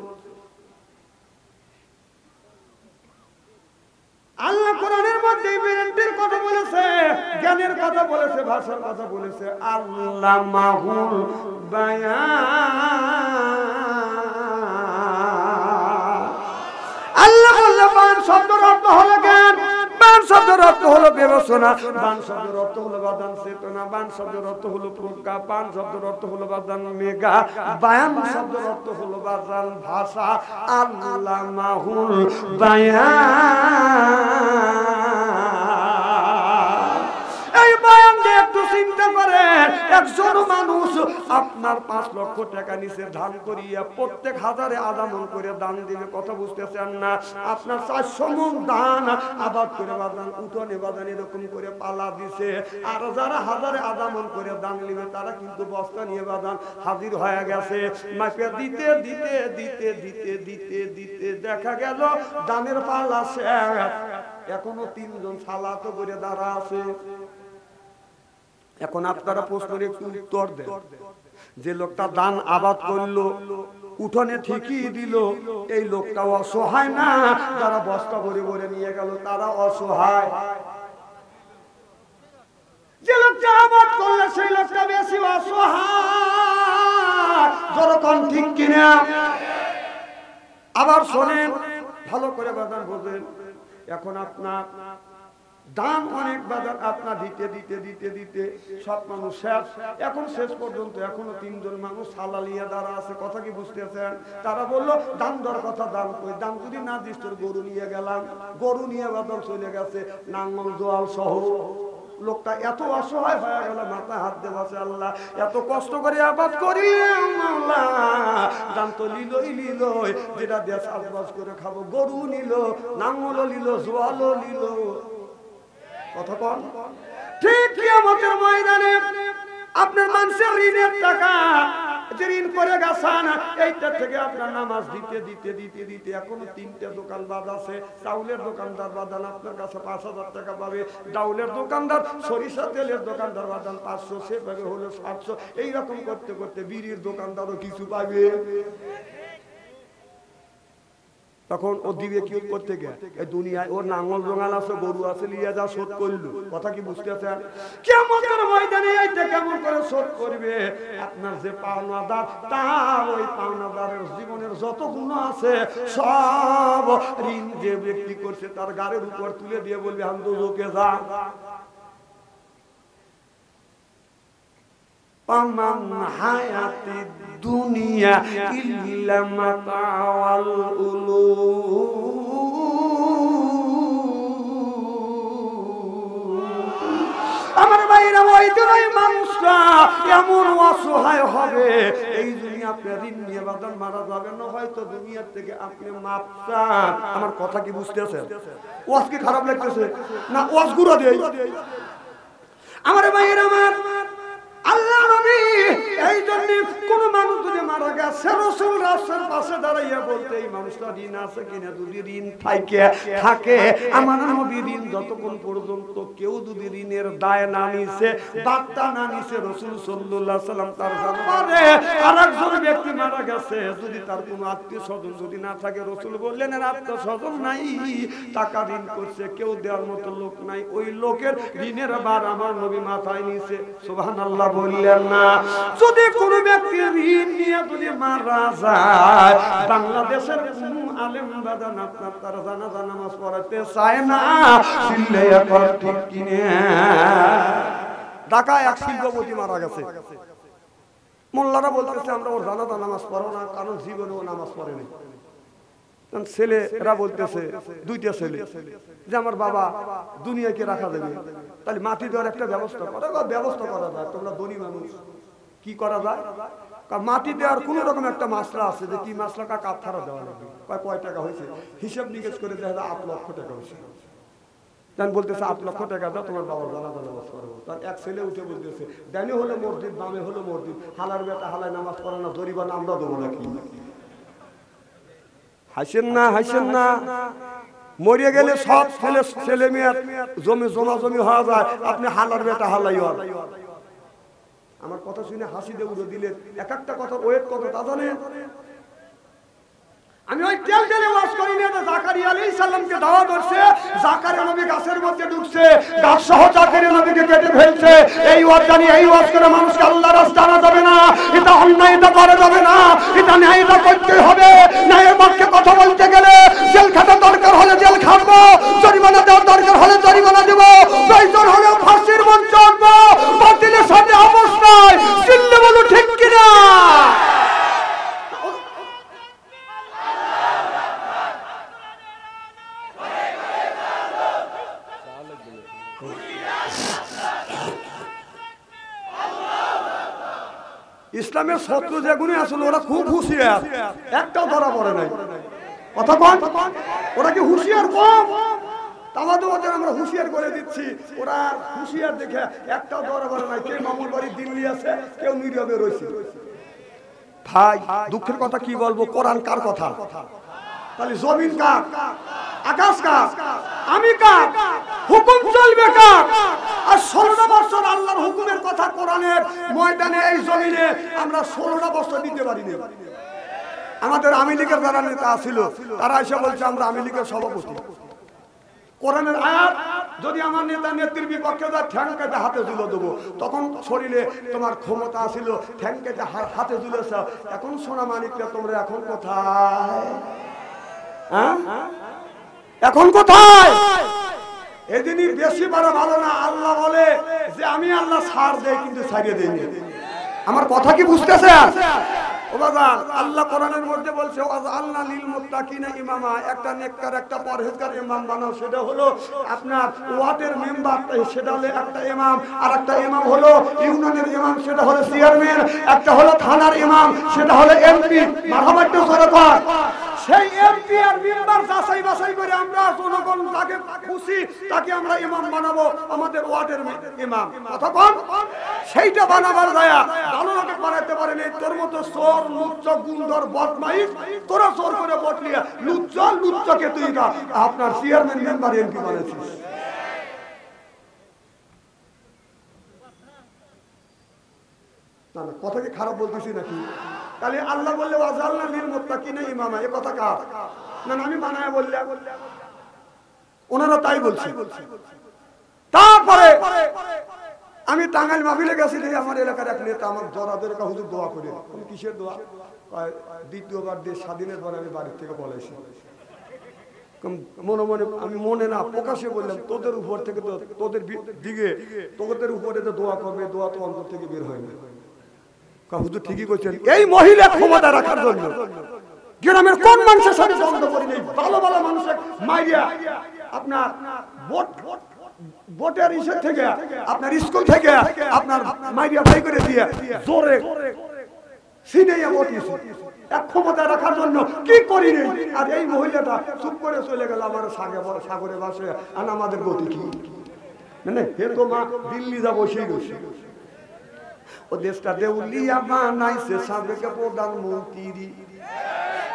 আল্লাহ কোরআনের মধ্যে ব্রেনের কথা বলেছে। জ্ঞানের কথা বলেছে, ভাষার কথা বলেছে। আল্লামাহুল বায়ান। আল্লাহ বললে বান শব্দের অর্থ হলো জ্ঞান, বান শব্দের অর্থ হলো বিবেচনা, বান শব্দের অর্থ হলো বাদান চেতনা, বান শব্দের অর্থ হলো প্রজ্ঞা, বান শব্দের অর্থ হলো বাদান মেঘা, বায়ান শব্দের অর্থ হলো বাদান ভাষা। আল্লামাহুল বায়ান। এই বায়ান দিয়ে একটু চিন্তা করেন, একজন মানুষ আপনার 5 লক্ষ টাকা নিচে ধান করিয়া প্রত্যেক হাজারে আধা মন করে দান দিবে, কথা বুঝতেছেন না? আপনার 400 মন ধান আবাদ করে বাদান উঠোনে বাদান এরকম করে পালা দিছে, আর যারা হাজারে আধা মন করে দান নিবে তারা কিন্তু বস্তা নিয়ে বাদান হাজির হয়ে গেছে। মাকে দিতে দিতে দিতে দিতে দিতে দিতে দেখা গেল দানের পালা শেষ, এখনো 3 জন সালাত করে দাঁড়া আছে। এখন আপনারা প্রশ্নের একটু উত্তর দেন, যে লোকটা দান আবাদ করলো, উঠোনে ঠিকই দিল, এই লোকটা অসহায় না? যারা বস্তা ভরে ভরে নিয়ে গেল তারা অসহায়? যে লোকটা আবাদ করলো সেই লোকটা বেশি অসহায়, যখন ঠিক কিনা? আবার শোনেন ভালো করে, বাদান বোঝেন। এখন আপনার দান অনেক বাজার আপনার দিতে দিতে দিতে দিতে সব মানুষ শেষ। এখন শেষ পর্যন্ত এখনো 3 জন মানুষ সালালিয়া দ্বারা আছে, কথা কি বুঝতেছেন? তারা বললো দান দেওয়ার কথা, দান কই, দান যদি না দিস তোর গরু নিয়ে গেলাম, গরু নিয়ে বাজার চলে গেছে নাঙ্গল জোয়াল সহ। লোকটা এত অসহায় হয়ে গেল, মাথায় হাত দিয়ে বসে, আল্লাহ এত কষ্ট করে আবাদ করি, আল্লাহ দান তো লিলই লিলই, যেটা দিয়ে চাষবাস করে খাবো, গরু নিল, নাঙ্গলও নিল, জোয়ালও নিল। কথা কন ঠিক? কিয়ামতের ময়দানে আপনার মানুষের ঋণের টাকা যে ঋণ করে গেছেন, এইটা থেকে আপনার নামাজ দিতে দিতে দিতে দিতে এখনো 3টে দোকান বাদ আছে। চাউলের দোকানদার বাদান আপনার কাছে 5000 টাকা পাবে, ডাউলের দোকানদার, সরিষা তেলের দোকানদার বাদান 500, সে পাবে হলো 700। এইরকম করতে করতে বিড়ির দোকানদারও কিছু পাবে। তখন ও দিবে কি করতে গে? এই দুনিয়ায় ওর নাঙ্গল জোগাল আছে, গরু আছে, লিয়ে যা শোধ করলো, কথা কি বুঝতেছেন? কিয়ামতের ময়দানে এইটা কেমন করে শোধ করবে? আপনার যে পাওনাদার, তার ওই পাওনাদারের জীবনের যত গুণ আছে সব ঋণ যে ব্যক্তি করছে তার গাড়ির উপর তুলে দিয়ে বলবে আমি দোজখে যা। পামান হায়াতি দুনিয়া ইল্লা মাতাওয়াল আমার ভাইরা, ওই দুই মানুষরা এমন অসহায় হবে, এই দুনিয়া আপনি ঋণ নিয়ে বাদান মারা যাবেন না, হয়তো দুনিয়ার থেকে আপনি মাপ চান। আমার কথা কি বুঝতেছেন? ওয়াজ কি খারাপ লাগতেছে না? ওয়াজ গুড়া দেই আমার ভাইরা। আমার আল্লাহ নবী এই জন্য কোন মানুষ যদি মারা গেছে, রাসূল রাসূলের পাশে দাঁড়াইয়া বলতে, এই মানুষটা ঋণ আছে কিনা, যদি ঋণ থাকে আমার নবী ঋণ যতক্ষণ পর্যন্ত কেউ যদি ঋণের দায় না নিছে, বার্তা না নিছে, রাসূল সাল্লাল্লাহু আলাইহি সাল্লাম তার জানারে আরেকজন ব্যক্তি মারা গেছে, যদি তার কোনো আত্মীয় স্বজন যদি না থাকে, রাসূল বললেন এর আত্মীয় স্বজন নাই, টাকা ঋণ করছে, কেউ দেওয়ার মতো লোক নাই, ওই লোকের ঋণের ভার আমার নবী মাথায় নিছে। সুবহানাল্লাহ বললেন না? যদি কোন ব্যক্তি ঋণ নিয়ে যদি মারা যায়, বাংলাদেশের কোন আলেম বাদান আপনার তার জানাজা নামাজ পড়াতে চায় না, চিল্লে এখন ঠিক কিনে। ঢাকায় এক শিল্পপতি মারা গেছে, মোল্লারা বলতেছে আমরা ওর জানাজা নামাজ পড়ো না, কারণ জীবনে ও নামাজ পড়েনি। ছেলেরা বলতেছে, 2টা ছেলে, যে আমার বাবা দুনিয়াকে রাখা দেবে, তাহলে মাটি দেওয়ার একটা ব্যবস্থা করা যায়। তোমরা ধনী মানুষ, কি করা যায়? মাটি দেওয়ার কোন রকম একটা মাসলা আছে, যে কি মাসলাটা কাপড়া দেওয়া লাগবে। কয় টাকা হয়েছে? হিসাব নিকেশ করে দেখা যায় 8 লক্ষ টাকা হয়েছে। বলতেছে 8 লক্ষ টাকা দাও, তোমার বাবার জানাজা নামাজ পড়াবো। তার এক ছেলে উঠে বলতেছে, ডানে হলো মসজিদ, বামে হলো মসজিদ, হালার বেটা হালায় নামাজ পড়ে না, দরিবানা আমরা দেবো নাকি? হাসেন না, মরিয়ে গেলে সব ছেলে মেয়ের জমি হওয়া যায়, আপনি হালার বেটা হালাই হন। আমার কথা শুনে হাসি দিয়ে উড়ে দিলেন। এক একটা কথা ওয়েট কত তা জানেন? আমি ওই তেল তেলে ওয়াজ করি না, তো জাকারিয়া আলাইহিস সালামকে দাওয়াত করছে, জাকারিয়া নবী গাছের মধ্যে ঢুকছে, গাছ সহ জাকারিয়া নবীকে কেটে ফেলছে। এই ওয়াজ জানি, এই ওয়াজ করে মানুষকে আল্লাহর রাস্তা আনা যাবে না, এটা অন্যায়, এটা করা যাবে না, এটা ন্যায়, এটা করতে হবে। ন্যায়ের পক্ষে কথা বলতে গেলে জেল খাটা দরকার হলে জেল খাটবো, জরিমানা দেওয়ার দরকার হলে জরিমানা দেব, প্রয়োজন হলে ফাঁসির মঞ্চ আনবো। বাতিলের সাথে আপোষ নাই, চিল্লে বলো ঠিক কিনা? ইসলামের শত্রু যেগুলি আসলে ওরা খুব হুঁশিয়ার, একটাও ধরা পড়ে নাই। কথা কন, ওরা কি হুঁশিয়ার কম? তামাদের আমরা হুঁশিয়ার করে দিচ্ছি, ওরা হুঁশিয়ার দেখে একটাও ধরা পড়ে নাই। কেউ মামুর বাড়ি দিল্লি আছে, কেউ নীরবে রয়েছে। ভাই দুঃখের কথা কি বলবো, কোরআন কার কথা? তাহলে জমিন কার, আকাশ কার, আমি কার, হুকুম চলবে কার? আর 16টা বছর আল্লাহর হুকুমের কথা কোরআনের ময়দানে এই জমিনে আমরা 16টা বছর দিতে পারিনি। আমাদের আওয়ামী লীগের যারা নেতা ছিল তারা এসে বলছে আমরা আওয়ামী লীগের সভাপতি। কোরআনের আয়াত যদি আমার নেতা নেত্রীর বিপক্ষে যায় ঠ্যাং কেটে হাতে তুলে দেবো, তখন শরীরে তোমার ক্ষমতা ছিল, ঠ্যাং কেটে হাতে তুলেছ। এখন সোনা মানিকরা তোমরা এখন কোথায়? হ্যাঁ, এখন কোথায়? এদিনই বেশি বড় ভালো না। আল্লাহ বলে যে আমি আল্লাহ ছাড় দেই কিন্তু ছাড়িয়ে দেইনি। আমার কথা কি বুঝতেছেন? ও বাজার, আল্লাহ কোরআনের মধ্যে বলছে ওয়াজআলনা লিল মুত্তাকিনা ইমামা, একটা নেককার একটা পরহেজগার ইমাম বানাও। সেটা হলো আপনার ওয়ার্ডের মেম্বার, সেটা হলো একটা ইমাম, আর একটা ইমাম হলো ইউনিয়নের ইমাম, সেটা হলো চেয়ারম্যান, একটা হলো থানার ইমাম, সেটা হলো এমপি। মাথাবাট্য সরকার সেই এমপি আর মেম্বার যাচাই বাছাই করে আমরা জনগণ যাকে খুশি তাকে আমরা ইমাম বানাবো, আমাদের ওয়ার্ডের ইমাম। কথা কম, সেইটা বানাবার দয়া ভালো লোকে বানাইতে পারেনি। তোর মতো চোর, লুচ্চ, গুন্ডর, বদমাইশ, তোরা চোর করে বটলিয়া লুচ্চকে তুই আপনার চেয়ারম্যান, মেম্বার, এমপি বানাইছিস। কথা কি খারাপ বলতেছি নাকি? তাহলে আল্লাহ বললে ওয়াজআলনা লিল মুত্তাকিনা ইমামা, এ কথা কার? না আমি বানায় বললাম, ওনারা তাই বলছে। তারপরে আমি টাঙ্গাইল মাহফিলে গেছি, আমার এলাকার এক নেতা আমার জরাদের হুজুর দোয়া করে। আমি কিসের দোয়া? দ্বিতীয়বার দেশ স্বাধীনের পরে আমি বাড়ির থেকে বলেছি, মনে মনে আমি মনে না প্রকাশে বললাম তোদের উপর থেকে তো তোদের দিকে তোদের উপরে তো দোয়া করবে, দোয়া তো অন্তর থেকে বের হয় না। হুজুর ঠিকই কইছেন। এই মহিলা ক্ষমতা রাখার জন্য গ্রামের কোন মানুষের সাথে দ্বন্দ্ব করি নেই, ভালো ভালো মানুষের মাইয়া আপনার ভোটের ইসে থেকে আপনার স্কুল থেকে আপনার মাইয়া ভাই করে দিয়ে জোরে সিনেয়া বটিছে এক ক্ষমতা রাখার জন্য কি করি নেই। আর এই মহিলাটা চুপ করে চলে গেল আমার সাগরে বাসে। আর আমাদের গতি কি? মানে হে তো মা দিল্লি যা বসেই বসে ও দেশটা দেউলিয়া বানাইছে সাবেক প্রধানমন্ত্রী।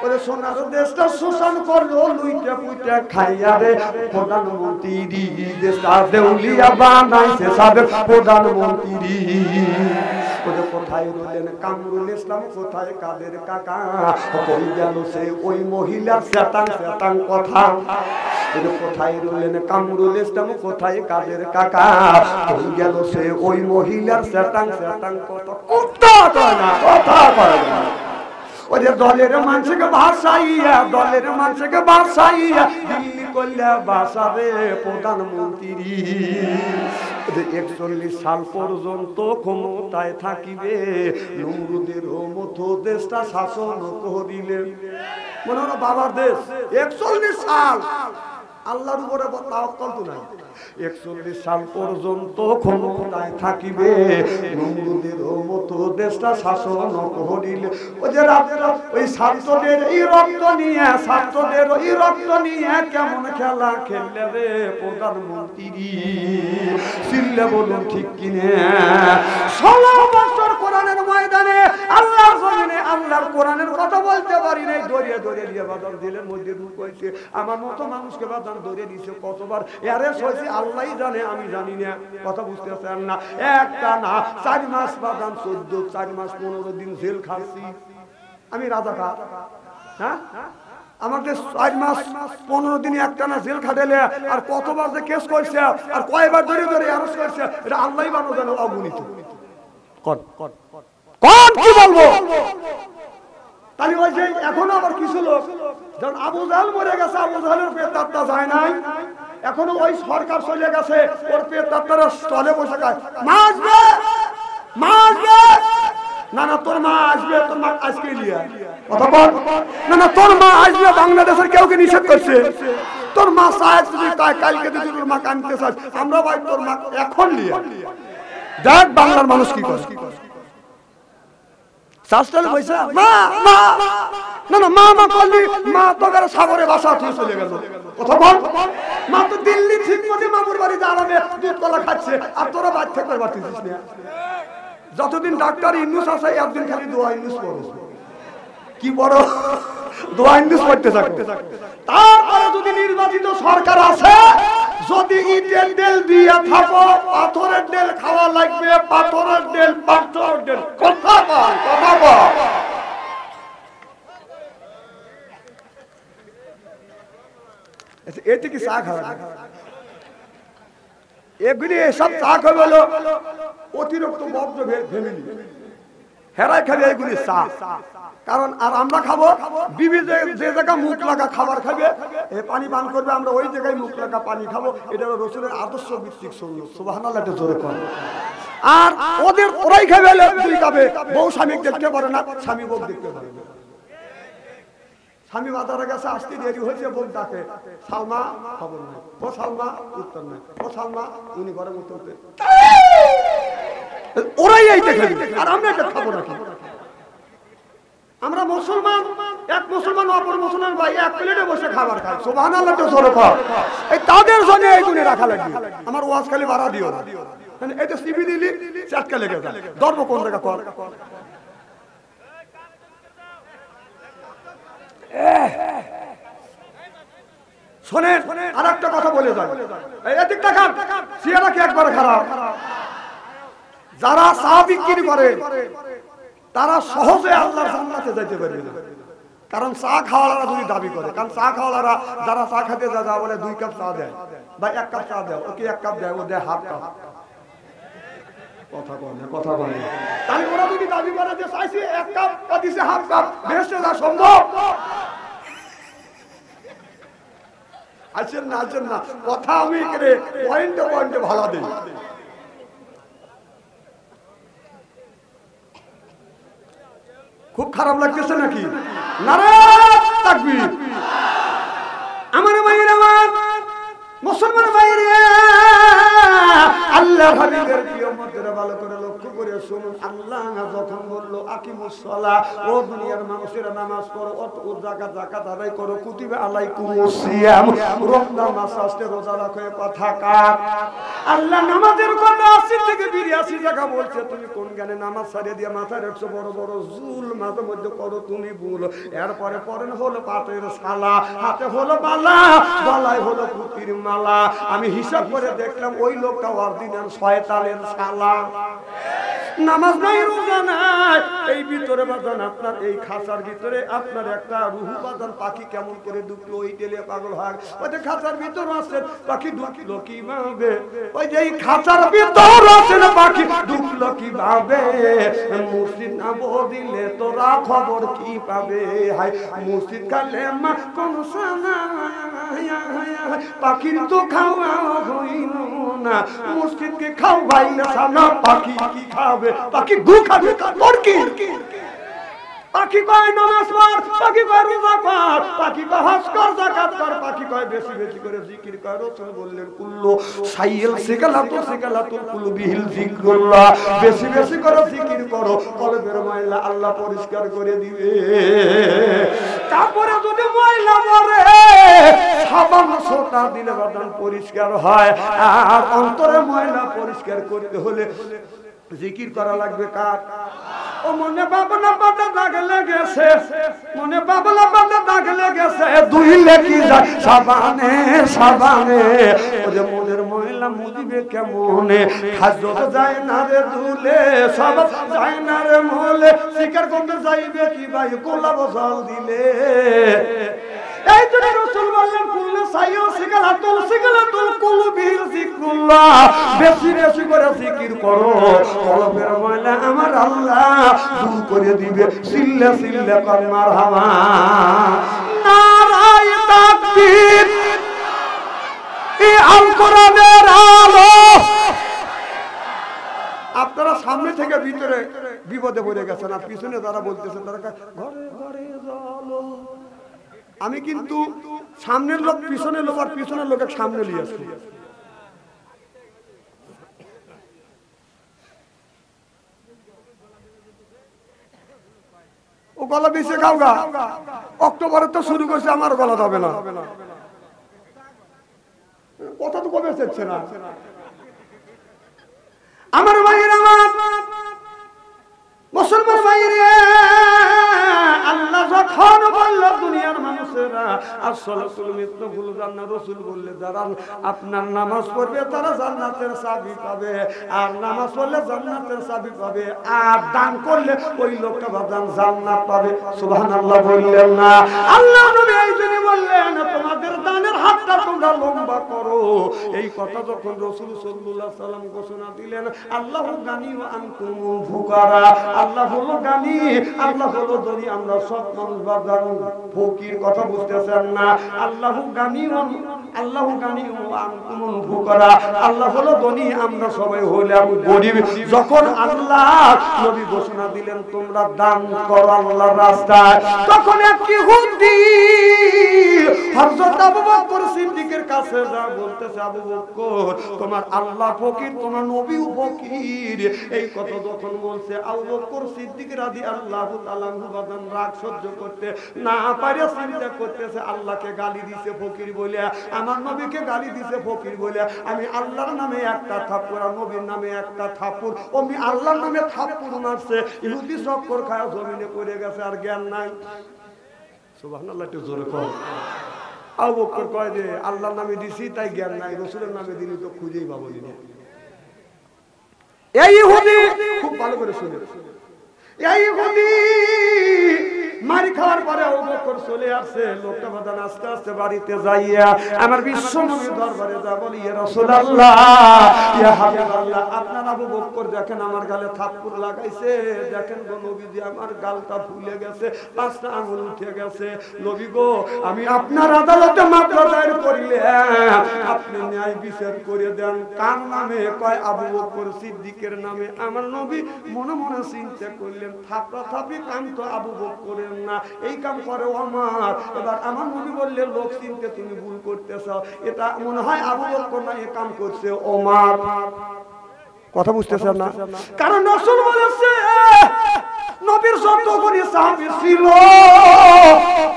ওরে সোনার দেশটা শোষণ করলো লুইটা পুইটা খাইয়া রে প্রধানমন্ত্রী। দেশটা দেউলিয়া বানাইছে সাবেক প্রধানমন্ত্রী। ওরে কোথায় রইলেন কামরুল ইসলাম, কোথায় কাদের কাকা? কই গেল সে ওই মহিলার শয়তান শয়তান কথা? ওরে কোথায় রইলেন কামরুল ইসলাম, কোথায় কাদের কাকা? কই গেল সে ওই মহিলার শয়তান শয়তান কথা? কথা কয় না, কথা কয় না। ওরে দলের মানুষকে ভাসাইয়া, দলের মানুষকে ভাসাইয়া দিল্লি করলে বাসাবে প্রধানমন্ত্রী। 41 সাল পর্যন্ত ক্ষমতায় থাকিবে, নমরুদের মতো দেশটা শাসন করিলে। মনে হলো বাবার দেশ 41 সাল আল্লাহর উপরে তাওয়াক্কুল তো নাই। 41 সাল পর্যন্ত ক্ষমতায় থাকিবে, নমরুদের মতো দেশটা শাসন করিলে। ওই যে ওই ছাত্রদের এই রক্ত নিয়ে, ছাত্রদের ওই রক্ত নিয়ে কেমন খেলা খেললে রে প্রধানমন্ত্রী? চিল্লে বলুন ঠিক কিনে? 16 বছর কোরআনের ময়দানে আল্লাহর জমিনে আল্লাহর কোরআনের কথা বলতে পারি নাই। দরিয়া দরিয়া দিয়ে বাদল দিলের মধ্যে ঢুকাইছে, আমার মতো মানুষকে বাদল ধরে দিছে কতবার। এরে সইছে আল্লাহই জানে, আমি জানি না। কথা বুঝতেছেন না? একটা না 4 মাস বাদাম 14 4 মাস 15 দিন জেল খাচ্ছি আমি। রাজা খা, হ্যাঁ আমাকে 4 মাস 15 দিন একটানা জেল খাটালে, আর কতবার যে কেস করছে আর কয়বার ধরে ধরে অ্যারেস্ট করছে, এটা আল্লাহই ভালো জানে, অগণিত। কোন কি বলবো? তাহলে ওই যে এখনো আবার কিছু লোক, যখন আবু জাহেল মরে গেছে, আবু জাহেলের পেট আত্মা যায় নাই, এখনো ওই সরকার চলে গেছে, ওর পেট আত্মারা স্টলে বসে খায়, মা আসবে, মা আসবে। না না, তোর মা আসবে, তোর মা আজকে লিয়া কথা বল। না না, তোর মা আসবে, বাংলাদেশের কেউ কি নিষেধ করছে? তোর মা চায় তুই তাই, কালকে যদি তোর মা কানতে চাস, আমরা ভাই তোর মা এখন লিয়া। দেখ বাংলার মানুষ কি করে, শাস্ত্রালে পয়সা মা মা, না না মা মা করলি, মা তো গেল সাগরে বাসা তুই চলে গেল কথা বল। মা তো দিল্লি ঠিক মতো মামুর বাড়িতে আরামে দুধ কলা খাচ্ছে, আর তোরা বাদ থেকে বাড়তেছিস না। যতদিন ডাক্তার ইউনুস আছে, একদিন খালি দোয়া ইউনুস পড়ো, কি পড়ো? দোয়া ইউনুস পড়তে থাকো। তারপরে যদি নির্বাচিত সরকার আছে, যদি ইটের ডেল দিয়ে থাকো, পাথরের ডেল খাওয়া লাগবে, পাথরের ডেল, পাথরের ডেল। কথা বল, কথা বল। এতে কি চা খাওয়া? এগুলি এসব চা খাবে হলো অতিরিক্ত বদ্ধ ফ্যামিলি, হেরাই খাবে এগুলি চা। কারণ আর আমরা খাবো বিবি যে জায়গা মুখ লাগা খাবার খাবে, এ পানি পান করবে, আমরা ওই জায়গায় মুখ লাগা পানি খাবো। এটা হলো রসুলের আদর্শ ভিত্তিক সুন্নাত। সুবহানাল্লাহ, এটা জোরে কর। আর ওদের ওরাই খাবে, দুই খাবে, বউ স্বামী দেখতে পারে না, স্বামী বউ দেখতে পারে না। স্বামী বাজারে গেছে, আসতে দেরি হয়েছে, বউ ডাকে, সালমা, খবর নাই। ও সালমা, উত্তর নাই। ও সালমা, উনি ঘরে উত্তর দেন। ওরাই এই দেখে, আর আমরা এটা খাবো নাকি? আমরা মুসলমান, এক মুসলমান অপর মুসলমান ভাই এক প্লেটে বসে খাবার খায়। সুবহানাল্লাহ, তো জোরে কর। এই তাদের জন্য এই গুণে রাখা লাগবে। আমার ওয়াজ খালি বাড়া দিও না, এটা সিবি দিলি চাটকা লেগে যায়। ধর্ম কোন জায়গা কর। শোনেন, আর একটা কথা বলে যায়, এদিক টাকা সিয়ারা কি একবার খারাপ? যারা চা বিক্রি করে তারা সহজে আল্লাহর জান্নাতে যাইতে পারবে না। কারণ চা খাওয়ালারা যদি দাবি করে, কারণ চা খাওয়ালারা যারা চা খেতে যা বলে 2 কাপ চা দেয় বা 1 কাপ চা দেয়, ওকে 1 কাপ দেয়, ও দেয় হাফ কাপ। কথা বলে, কথা বলে। তাহলে ওরা যদি দাবি করে যে চাইছি 1 কাপ, ও দিছে হাফ কাপ, বেহেশতে যা সম্ভব? আসেন না, আসেন না, কথা আমি করে পয়েন্টে পয়েন্টে ভালো দিই। খুব খারাপ লাগতেছে নাকি? নারায়ে তাকবীর। আমার ভাইয়ের, আমার মুসলমান ভাইয়েরা, আল্লাহর হাবিবের প্রিয় মতরে ভালো করে লক্ষ্য করে শুনুন। আল্লাহ যখন বলল আকিমুস সালাহ, ও দুনিয়ার মানুষেরা নামাজ পড়ো, ও যাকাত আদায় করো, কুতিবা আলাইকুমুস সিয়াম, রমজান মাস আসলে রোজা রাখো। কথা কার? আল্লাহ নামাজের কথা 80 থেকে 82 জায়গা বলছে। তুমি কোন জ্ঞানে নামাজ ছাড়িয়ে দিয়ে মাথায় রাখছো বড় বড় জুল, মাঝে মধ্যে করো তুমি ভুল। এরপরে পরেন হলো পাতের সালা, হাতে হলো মালা, গলায় হলো পুতির মালা। আমি হিসাব করে দেখলাম ওই লোকটা অরিজিনাল শয়তানের শালা। নামাজ নাই, রোজা নাই, এই ভিতরে বাজান আপনার এই খাঁচার ভিতরে আপনার একটা রুহু বাজান, পাখি কেমন করে ঢুকলো ওই তেলে পাগল হয়। ওই যে খাঁচার ভিতর আছে পাখি ঢুকলো কিভাবে? ওই যে খাঁচার ভিতর আছে পাখি ঢুকলো কিভাবে? মসজিদ না বদিলে তোরা খবর কি পাবে? হাই মসজিদ কালেমা কোন সানা, পাখির তো খাওয়া হইল না, মসজিদকে খাও ভাই না সানা, পাখি কি খাবে? পাখি গু খাবে। তোর কি? পাখি কয় নামাজ পড়, পাখি কয় রোজা কর, পাখি কয় হজ কর, যাকাত কর, পাখি কয় বেশি বেশি করে জিকির কর। রাসূল বললেন কুল্লু সাইয়্যিল সিকালাতুল কুলুবিহিল যিকরুল্লাহ, বেশি বেশি করে জিকির করো, কলবের ময়লা আল্লাহ পরিষ্কার করে দিবে। তারপরে যদি ময়লা মরে সাবান সোটা দিলে বাদান পরিষ্কার হয়। আর অন্তরে ময়লা পরিষ্কার করতে হলে জিকির করা লাগবে কার? ও মনে বাবলা বাদা দাগ লেগেছে, মনে বাবলা বাদা দাগ লেগেছে, দুই লেকি যায় সাবানে সাবানে। ও যে মনের ময়লা ময়লা মুদিবে কেমনে হাজত যায় না রে দুলে সব যায় না রে মোলে শিকার করতে যাইবে কি ভাই গোলাপ জল দিলে এই জন্য রাসূল বললেন কুল্লু সাইয়্যু সিগালাতুল কুলুবিল যিকরুল্লাহ বেশি বেশি করে জিকির করো কলবের ময়লা আমার আল্লাহ দূর করে দিবে সিল্লা সিল্লা কর মারহাবা নারায়ে তাকবীর এই আল কোরআনের আলো আপনারা সামনে থেকে ভিতরে বিপদে পড়ে গেছেন আর পিছনে যারা বলতেছেন তারা ঘরে ঘরে জ্বলো আমি কিন্তু সামনের লোক পিছনের লোক আর পিছনের লোকের সামনে নিয়ে আসছি ও গলা বেঁচে খাও গা অক্টোবরে তো শুরু করছে আমার গলা যাবে না কথা তো কবে চেচ্ছে না আমার ভাইয়ের আমার মুসলমান ভাইয়েরা আল্লাহ যখন বলল দুনিয়ার মানুষেরা আসসালাতুল মিতলুল জান্নাত রাসূল বললে যারা আপনার নামাজ পড়বে তারা জান্নাতের চাবি পাবে আর নামাজ পড়লে জান্নাতের চাবি পাবে আর দান করলে ওই লোকটা বাজান জান্নাত পাবে সুবহানাল্লাহ বললেন না আল্লাহ নবী এই জন্য বললেন তোমাদের দানের হাতটা তোমরা লম্বা করো এই কথা যখন রাসূল সাল্লাল্লাহু আলাইহি সাল্লাম ঘোষণা দিলেন আল্লাহু গানী ওয়া আনতুম ফুকারা আল্লাহ হলো গানী আল্লাহ হলো ধনী আমরা সব মানুষ বাজান ফকির কথা বুঝতেছেন না আল্লাহু গানী ওয়া আনতুম ফুকারা আল্লাহ হলো ধনী আমরা সবাই হলাম গরীব যখন আল্লাহ নবী ঘোষণা দিলেন তোমরা দান করো আল্লাহর রাস্তায় তখন এক ইহুদি হযরত আবু বকর সিদ্দিকের কাছে যা বলতেছে আবু বকর তোমার আল্লাহ ফকির তোমার নবীও ফকির এই কথা যখন বলছে আবু বকর সিদ্দিক রাদিয়াল্লাহু তাআলা বাজান রাগ সহ্য করতে না পারে চিন্তা করতেছে আল্লাহকে গালি দিয়েছে ফকির বলে আমার নবীকে গালি দিয়েছে ফকির বলে আমি আল্লাহর নামে একটা থাপ্পড় আর নবীর নামে একটা থাপ্পড় আমি আল্লাহর নামে থাপ্পড় মারছে ইহুদি চক্কর খায় জমিনে পড়ে গেছে আর জ্ঞান নাই সুবহানাল্লাহ একটু জোরে কর আবু বকর কয় যে আল্লাহর নামে দিছি তাই জ্ঞান নাই রাসূলের নামে দিলি তো খুঁজেই পাবো না এই ইহুদি খুব ভালো করে শুনে এই ইহুদি মারি খাওয়ার পরে আবু বকর চলে আসছে লোকটা বাদান আস্তে আস্তে বাড়িতে যাইয়া আমার বিশ্ব নবীর দরবারে যা বলি ইয়া রাসূলুল্লাহ ইয়া হাবিবাল্লাহ আপনার আবু বকর দেখেন আমার গালে থাপ্পড় লাগাইছে দেখেন গো নবীজি আমার গালটা ফুলে গেছে পাঁচটা আঙ্গুল উঠে গেছে নবী গো আমি আপনার আদালতে মামলা দায়ের করিলে আপনি ন্যায় বিচার করে দেন কার নামে কয় আবু বকর সিদ্দিকের নামে আমার নবী মনে মনে চিন্তা করলেন থাপড়া থাপড়ি কাম তো আবু বকরের না এই কাম করে আমার এবার আমার নবী বললে লোক চিনতে তুমি ভুল করতেছ এটা মনে হয় আবু বকর না এই কাম করছে ওমর কথা বুঝতেছেন না কারণ রাসূল বলেছে নবীর যতগুলি সাহাবী ছিল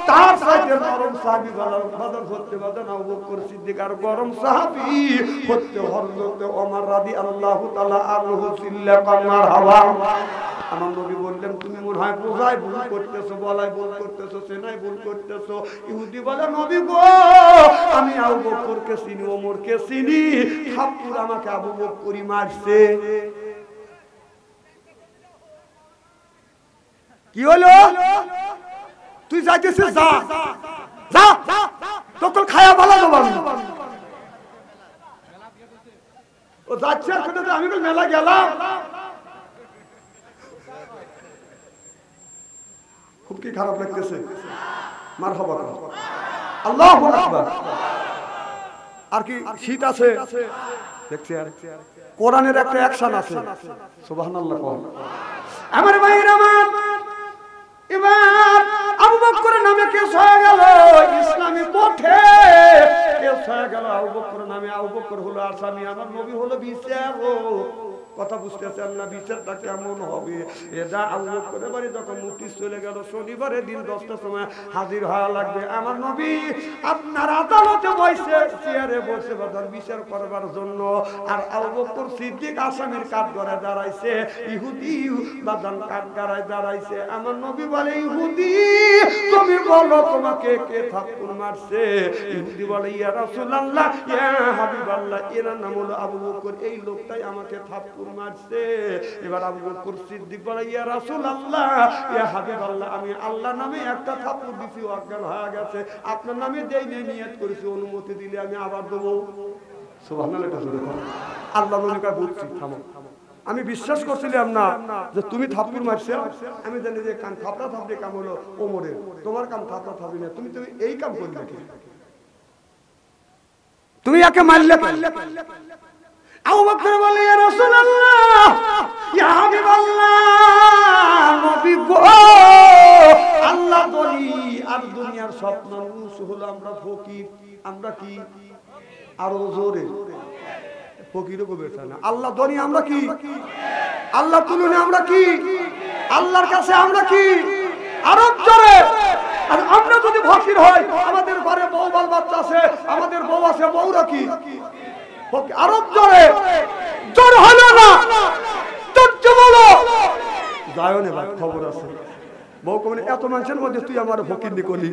তার সাথে নরম সাহাবী বাজার করতে বাজান আবু বকর সিদ্দিক আর গরম সাহাবী হতে হযরত ওমর রাদিয়াল্লাহু তাআলা আনহু সিল্লাকান মারহাবা আমার নবী বললেন তুমি মনে হয় বোঝায় ভুল করতেছো বলায় ভুল করতেছো সেনাই ভুল করতেছো ইহুদি বলে নবী গো আমি আবু বকরকে চিনি ওমরকে চিনি থাপ্পড় আমাকে আবু বকরই মারছে কি হলো তুই যাইতেছিস যা যা তোকে খায়া ভালো দেবো ও যাচ্ছে আর কোথায় আমি তো মেলা গেলাম খুব কি খারাপ লাগতেছে মারহাবা আল্লাহু আকবার আর কি শীত আছে দেখছি আর কোরআনের একটা অ্যাকশন আছে সুবহানাল্লাহ আমার ভাইরা আমার এবার আবু বকরের নামে কেস হয়ে গেল ইসলামী পথে কেস হয়ে গেল আবু বকরের নামে আবু বকর হলো আসামি আমার নবী হলো বিচারক কথা বুঝতেছেন না? বিচারটা কেমন হবে? এটা আবু বকরের বাড়ি যখন নোটিশ চলে গেল, শনিবারের দিন 10টার সময় হাজির হওয়া লাগবে। আমার নবী আপনার আদালতে বসে, চেয়ারে বসে বাজার বিচার করবার জন্য। আর আবু বকর সিদ্দিক আসামির কাঠগড়ায় দাঁড়াইছে, ইহুদি বাজান কাঠগড়ায় দাঁড়াইছে। আমার নবী বলে, ইহুদি তুমি বলো তোমাকে কে থাপ্পড় মারছে? ইহুদি বলে, ইয়া রাসূলুল্লাহ, ইয়া হাবিবাল্লাহ, এর নাম হলো আবু বকর, এই লোকটাই আমাকে থাপ্পড় মারছে। এবার আবু বকর সিদ্দিক বলে, ইয়া রাসূলুল্লাহ, ইয়া হাবিবাল্লাহ, আমি আল্লাহ নামে একটা থাপ্পড় দিছি, অজ্ঞান হয়ে গেছে। আপনার নামে যেই নিয়ত করেছি, অনুমতি দিলে আমি আবার দেবো। সুবহানাল্লাহ। আল্লাহ মনে করে বুঝছি, থামো। আমি বিশ্বাস করছিলাম না যে তুমি থাপ্পড় মারছো। আমি জানি যে কান থাপড়া থাপড়ি কাম হলো ওমরের, তোমার কাম থাপড়া থাপড়ি না। তুমি এই কাম করলে কি? তুমি একে মারলে কেন? আবু বকর বলে, ইয়া রাসূলুল্লাহ, ইয়া হাবিবাল্লাহ, নবী গো, আল্লাহ বলি আর দুনিয়ার স্বপ্ন হলো আমরা ফকির। আমরা কি আরো জোরে ফকিরও বেটা না? আল্লাহ ধনী, আমরা কি? আল্লাহ তুলনে আমরা কি? আল্লাহর কাছে আমরা কি? আরো জোরে। আর আমরা যদি ফকির হই, আমাদের ঘরে বউ বাল বাচ্চা আছে, আমাদের বউ আছে, বউরা কি? আরো জোরে। জোর হলো না, বলো যাও না ভাই, খবর আছে। বউ কমে এত মানুষের মধ্যে তুই আমার ফকির নিকলি।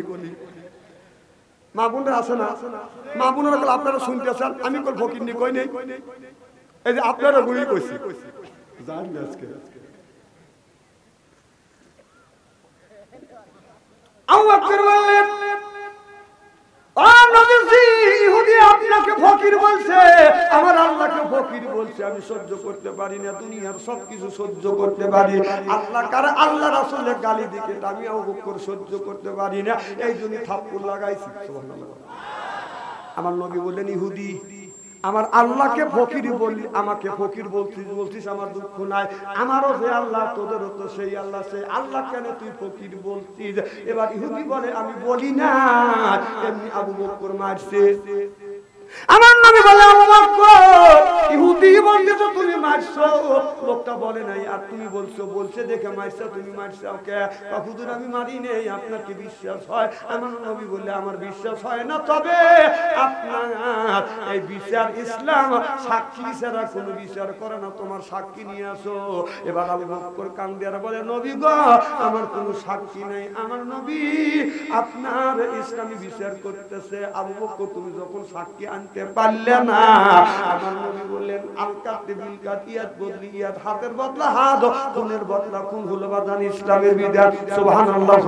মা বোনরা আছে না? মা বোনেরা বলে আপনারা শুনতেছেন, আমি কল ফকির নি কই নেই। এই যে আপনারা গুলি কইছি জান না আজকে। আবু বকর বললেন, ও নবীজি, ইহুদি আপনাকে ফকির বলছে, আমার আল্লাহকে ফকির বলছে। আমি সহ্য করতে পারি না, দুনিয়ার সবকিছু সহ্য করতে পারি, আল্লাহ কার আল্লাহ রাসূলের গালি দিকে আমি আবু বকর সহ্য করতে পারি না, এই জন্য থাপ্পড় লাগাইছি। সুবহানাল্লাহ। আমার নবী বললেন, ইহুদি আমার আল্লাহকে ফকির বলি, আমাকে ফকির বলছিস, আমার দুঃখ নাই। আমারও যে আল্লাহ, তোদেরও তো সেই আল্লাহ, সেই আল্লাহ কেন তুই ফকির বলছিস? এবার ইহুদি বলে, আমি বলি না, এমনি আবু বকর মারছে। আমার নবী বলে, আবু বকর, ইহুদি বলতেছো তুমি মারছো, লোকটা বলে নাই, আর তুমি বলছো, বলছে দেখে মারছো, তুমি মারছো ওকে। হুজুর আমি মারি নেই, আপনার কি বিশ্বাস হয়? আমার নবী বললে, আমার বিশ্বাস হয় না, তবে আপনার এই বিচার ইসলাম সাক্ষী ছাড়া কোনো বিচার করে না, তোমার সাক্ষী নিয়ে আসো। এবার আবু বকর কান্দে আর বলে, নবী গো, আমার কোনো সাক্ষী নেই। আমার নবী আপনার ইসলামী বিচার করতেছে। আবু বকর তুমি যখন সাক্ষী আনতে পারলে না, আমার নবী বললেন, আলকাতে বিলকাত ইয়াত বদলি ইয়াত, হাতের বদলা হাত, খুনের বদলা খুন হলো বাজান ইসলামের বিধান। সুবহানাল্লাহ।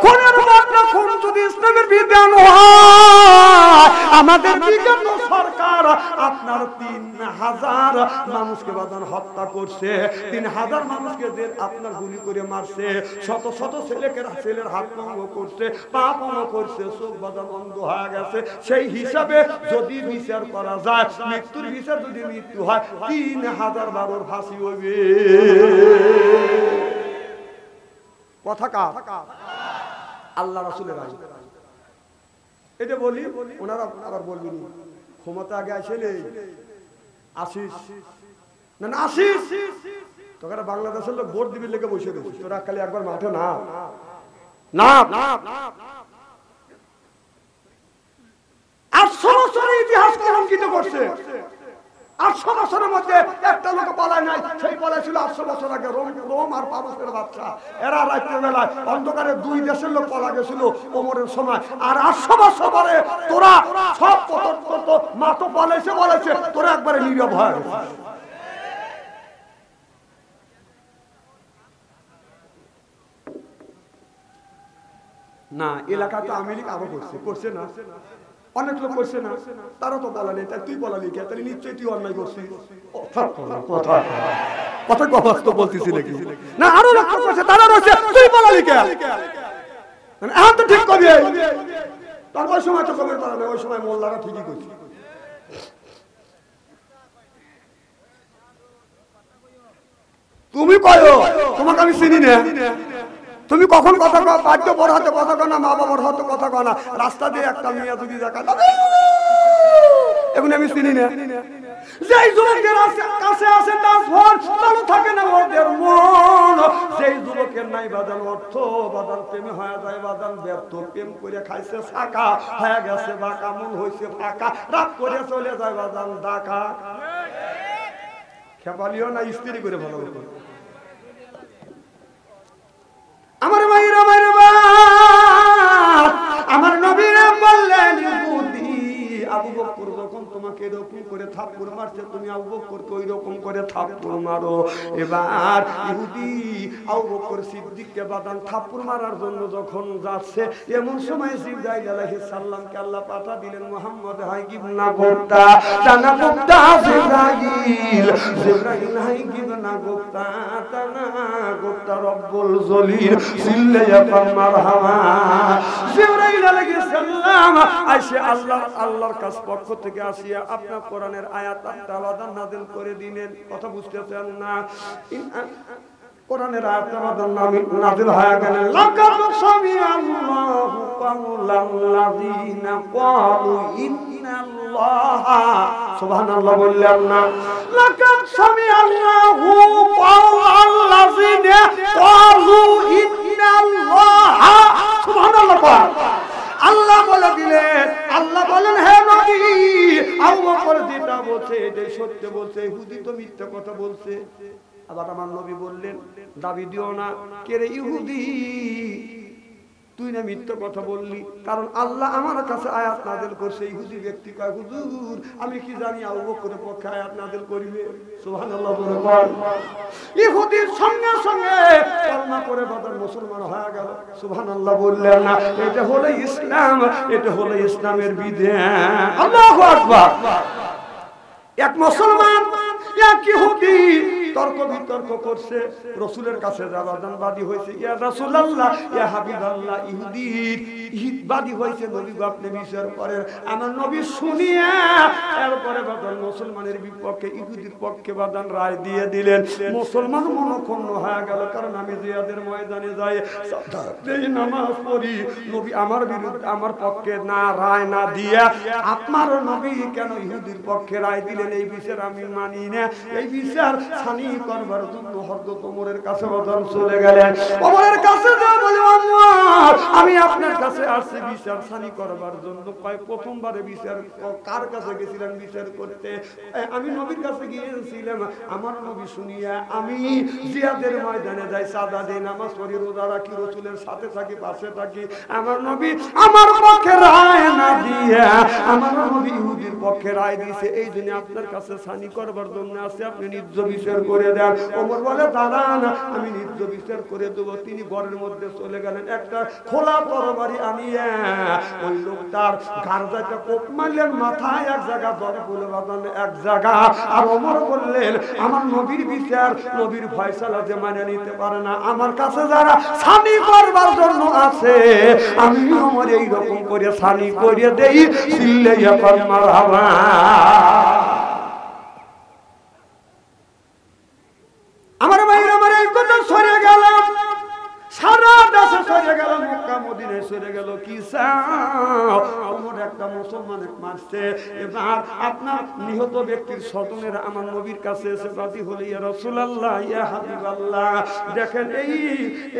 খুনের বদলা খুন যদি ইসলামের বিধান হয়, আমাদের বিগত সরকার আপনার 3000 মানুষকে বাজান হত্যা করছে, 3000 মানুষকে আপনার গুলি করে মারছে, শত শত ছেলের হাত ভঙ্গ করছে, পা ভঙ্গ করছে, চোখ বাজান অন্ধ হয়ে গেছে। সেই হিসাবে যদি বিচার করা যায়, মৃত্যুর বিচার যদি মৃত্যু হয়, 3000 বারোর ফাঁসি হইবে। কথা কার? আল্লাহ রাসূলের আইন। এটা বলি, ওনারা আবার বলবেন ক্ষমতা আগে আসলে আসিস না, না আসিস, তোরা বাংলাদেশের লোক ভোট দিবি লেগে বসে রয়েছিস, তোরা খালি একবার মাঠে না না। 800 বছরের ইতিহাস কলঙ্কিত করছে। 800 বছরের মধ্যে একটা লোক পালায় নাই, সেই পালায় ছিল 800 বছর আগে রোম আর পারস্যের বাচ্চা। এরা রাত্রের বেলায় অন্ধকারে 2 দেশের লোক পালা গেছিল ওমরের সময়। আর 800 বছর পরে তোরা সব কত মা তো বলেছে, তোরা একবারে নীরব হয়ে গেছিস। না, এলাকা তো আমেরিকা আরো করছে না, অনেক লোক করছে না, তারা তো বলা নেই, তাই তুই বলালি কে? তাহলে নিশ্চয়ই তুই অন্যায় করছিস। কথা তো বলতেছি নাকি? না, আরো লোক করছে, তারা রয়েছে, তুই বলালি কে? এখন তো ঠিক করবি। তার ওই সময় তো কবে তারা ওই সময় মোল্লারা ঠিকই করছে। তুমি কয়ো, তোমাকে আমি চিনি না। তুমি কখন কথা কও? বাদ্য বড় হাতে কথা কও না, মা বাবার হাতে কথা কও না। রাস্তা দিয়ে একটা মেয়ে যদি দেখা এখন আমি চিনি না। যেই যুবকের কাছে আছে তার ফোন চালু থাকে না ওদের মন, যেই যুবকের নাই বাদান অর্থ বাদান প্রেমে হয়ে যায় বাদান ব্যর্থ, প্রেম করে খাইছে ছাকা হয়ে গেছে বাঁকা, মন হয়েছে ফাঁকা, রাত করে চলে যায় বাদান ডাকা। খেপালিও না স্ত্রী করে ভালো হতো। আমার মায়েরা মায়ের আমার নবীরা বললেন আবু বকর যখন তোমাকে এরকম করে থাপ্পড় মারছে তুমি আবু বকরকে ওই রকম করে থাপ্পড় মারো। এবার ইহুদি আবু বকর সিদ্দিককে বাদান থাপ্পড় মারার জন্য যখন যাচ্ছে এমন সময় জিবরাইল আলাইহিস সালামকে আল্লাহ পাঠা দিলেন মুহাম্মদ হাই গিবনা গোপ্তা তানা গোপ্তা জিবরাইল হাই গিবনা গোপ্তা তানা গোপ্তা রব্বুল জলিল সিল্লায়া মারহামা। জিবরাইল আলাইহিস সালাম আইসে আল্লাহর কাছ পক্ষ থেকে আসিয়া আপনার কোরআনের আয়াত তালাওয়াত নাযিল করে দিলেন। কথা বুঝতেছেন না? কোরআনের আয়াত নাযিল হয়ে গেল লাকাদ সামিআল্লাহু কাওলাল্লাযিনা ক্বালু ইন্নাল্লাহা, সুবহানাল্লাহ বললেন না? লাকাদ সামিআল্লাহু কাওলাল্লাযিনা ক্বালু ইন্নাল্লাহা, সুবহানাল্লাহ। আল্লাহ বলে দিলেন, আল্লাহ বলেন হে নবী আবু বকর যেটা বলছে এটাই সত্য বলছে, ইহুদি তো মিথ্যা কথা বলছে। আবার আমার নবী বললেন দাবি দিও না, কে রে ইহুদি তুই না মিথ্যা কথা বললি, কারণ আল্লাহ আমার কাছে আয়াত নাযিল করছে। ইহুদি ব্যক্তি কয় হুজুর আমি কি জানি আবু বকরের পক্ষে আয়াত নাযিল করিবে। সুবহানাল্লাহ বলে ইহুদির সঙ্গে সঙ্গে কলমা করে বাদর মুসলমান হয়ে গেল। সুবহানাল্লাহ বললেন না? এটা হলো ইসলাম, এটা হলো ইসলামের বিধান। আল্লাহু আকবার। এক মুসলমান এক ইহুদি তর্ক বিতর্ক করছে, রাসূলের কাছে বাদী হয়েছে। ইয়া রাসূলুল্লাহ ইয়া হাবিবাল্লাহ, ইহুদির বাদী হয়েছে, নবী আপনি বিচার করেন। আমার নবী শুনিয়া এরপরে বাদান মুসলমানের বিপক্ষে ইহুদির পক্ষে বাদান রায় দিয়ে দিলেন। মুসলমান মনক্ষুণ্ণ হয়ে গেল, কারণ আমি জিহাদের ময়দানে যাই এই নামাজ পড়ি, নবী আমার বিরুদ্ধে আমার পক্ষে না রায় না দিয়া আপনার নবী কেন ইহুদির পক্ষে রায় দিলেন? এই বিচার আমি মানি না। এই বিচার ছানি করবার জন্য হযরত ওমরের কাছে বাদান চলে গেলেন। ওমরের কাছে যা বলে ওমর আমি আপনার কাছে আসছি বিচার ছানি করবার জন্য। কয় প্রথমবারে বিচার কার কাছে গেছিলেন বিচার করতে? আমি নবীর কাছে গিয়েছিলাম। আমার নবী শুনিয়া আমি জিহাদের ময়দানে যাই, সাদা দেই, নামাজ পড়ি, রোজা রাখি, রাসূলের সাথে থাকি, পাশে থাকি। আমার নবী আমার পক্ষে রায় না দিয়া আমার নবী ইহুদির পক্ষে রায় দিয়েছে। এই জন্য আপনার কাছে ছানি করবার জন্য আসছে, আপনি নিজ বিচার করে দেন। ওমর বলে দাঁড়ান আমি নিজ বিচার করে দেবো। তিনি ঘরের মধ্যে চলে গেলেন, একটা খোলা তরবারি আনিয়ে ওই লোকটার গারজাটা কোপ মারলেন, মাথায় এক জায়গা ধরে বলে বাঁধান এক জায়গা। আর ওমর বললেন আমার নবীর বিচার নবীর ফয়সালা যে মানে নিতে পারে না, আমার কাছে যারা ছানি করবার জন্য আছে আমি ওমর এইরকম করে ছানি করে দেই। সিল্লাইয়া মারহাবা। আমার ভাইরা আমার এই কথা সরে গেল, সারা দেশে সরে গেল, মক্কা মদিনায় সরে গেল। কি ওমর একটা মুসলমানের মারছে। এবার আপনার নিহত ব্যক্তির স্বজনের আমার নবীর কাছে এসে বাদী হলো, ইয়া রাসূলুল্লাহ ইয়া হাবিবাল্লাহ দেখেন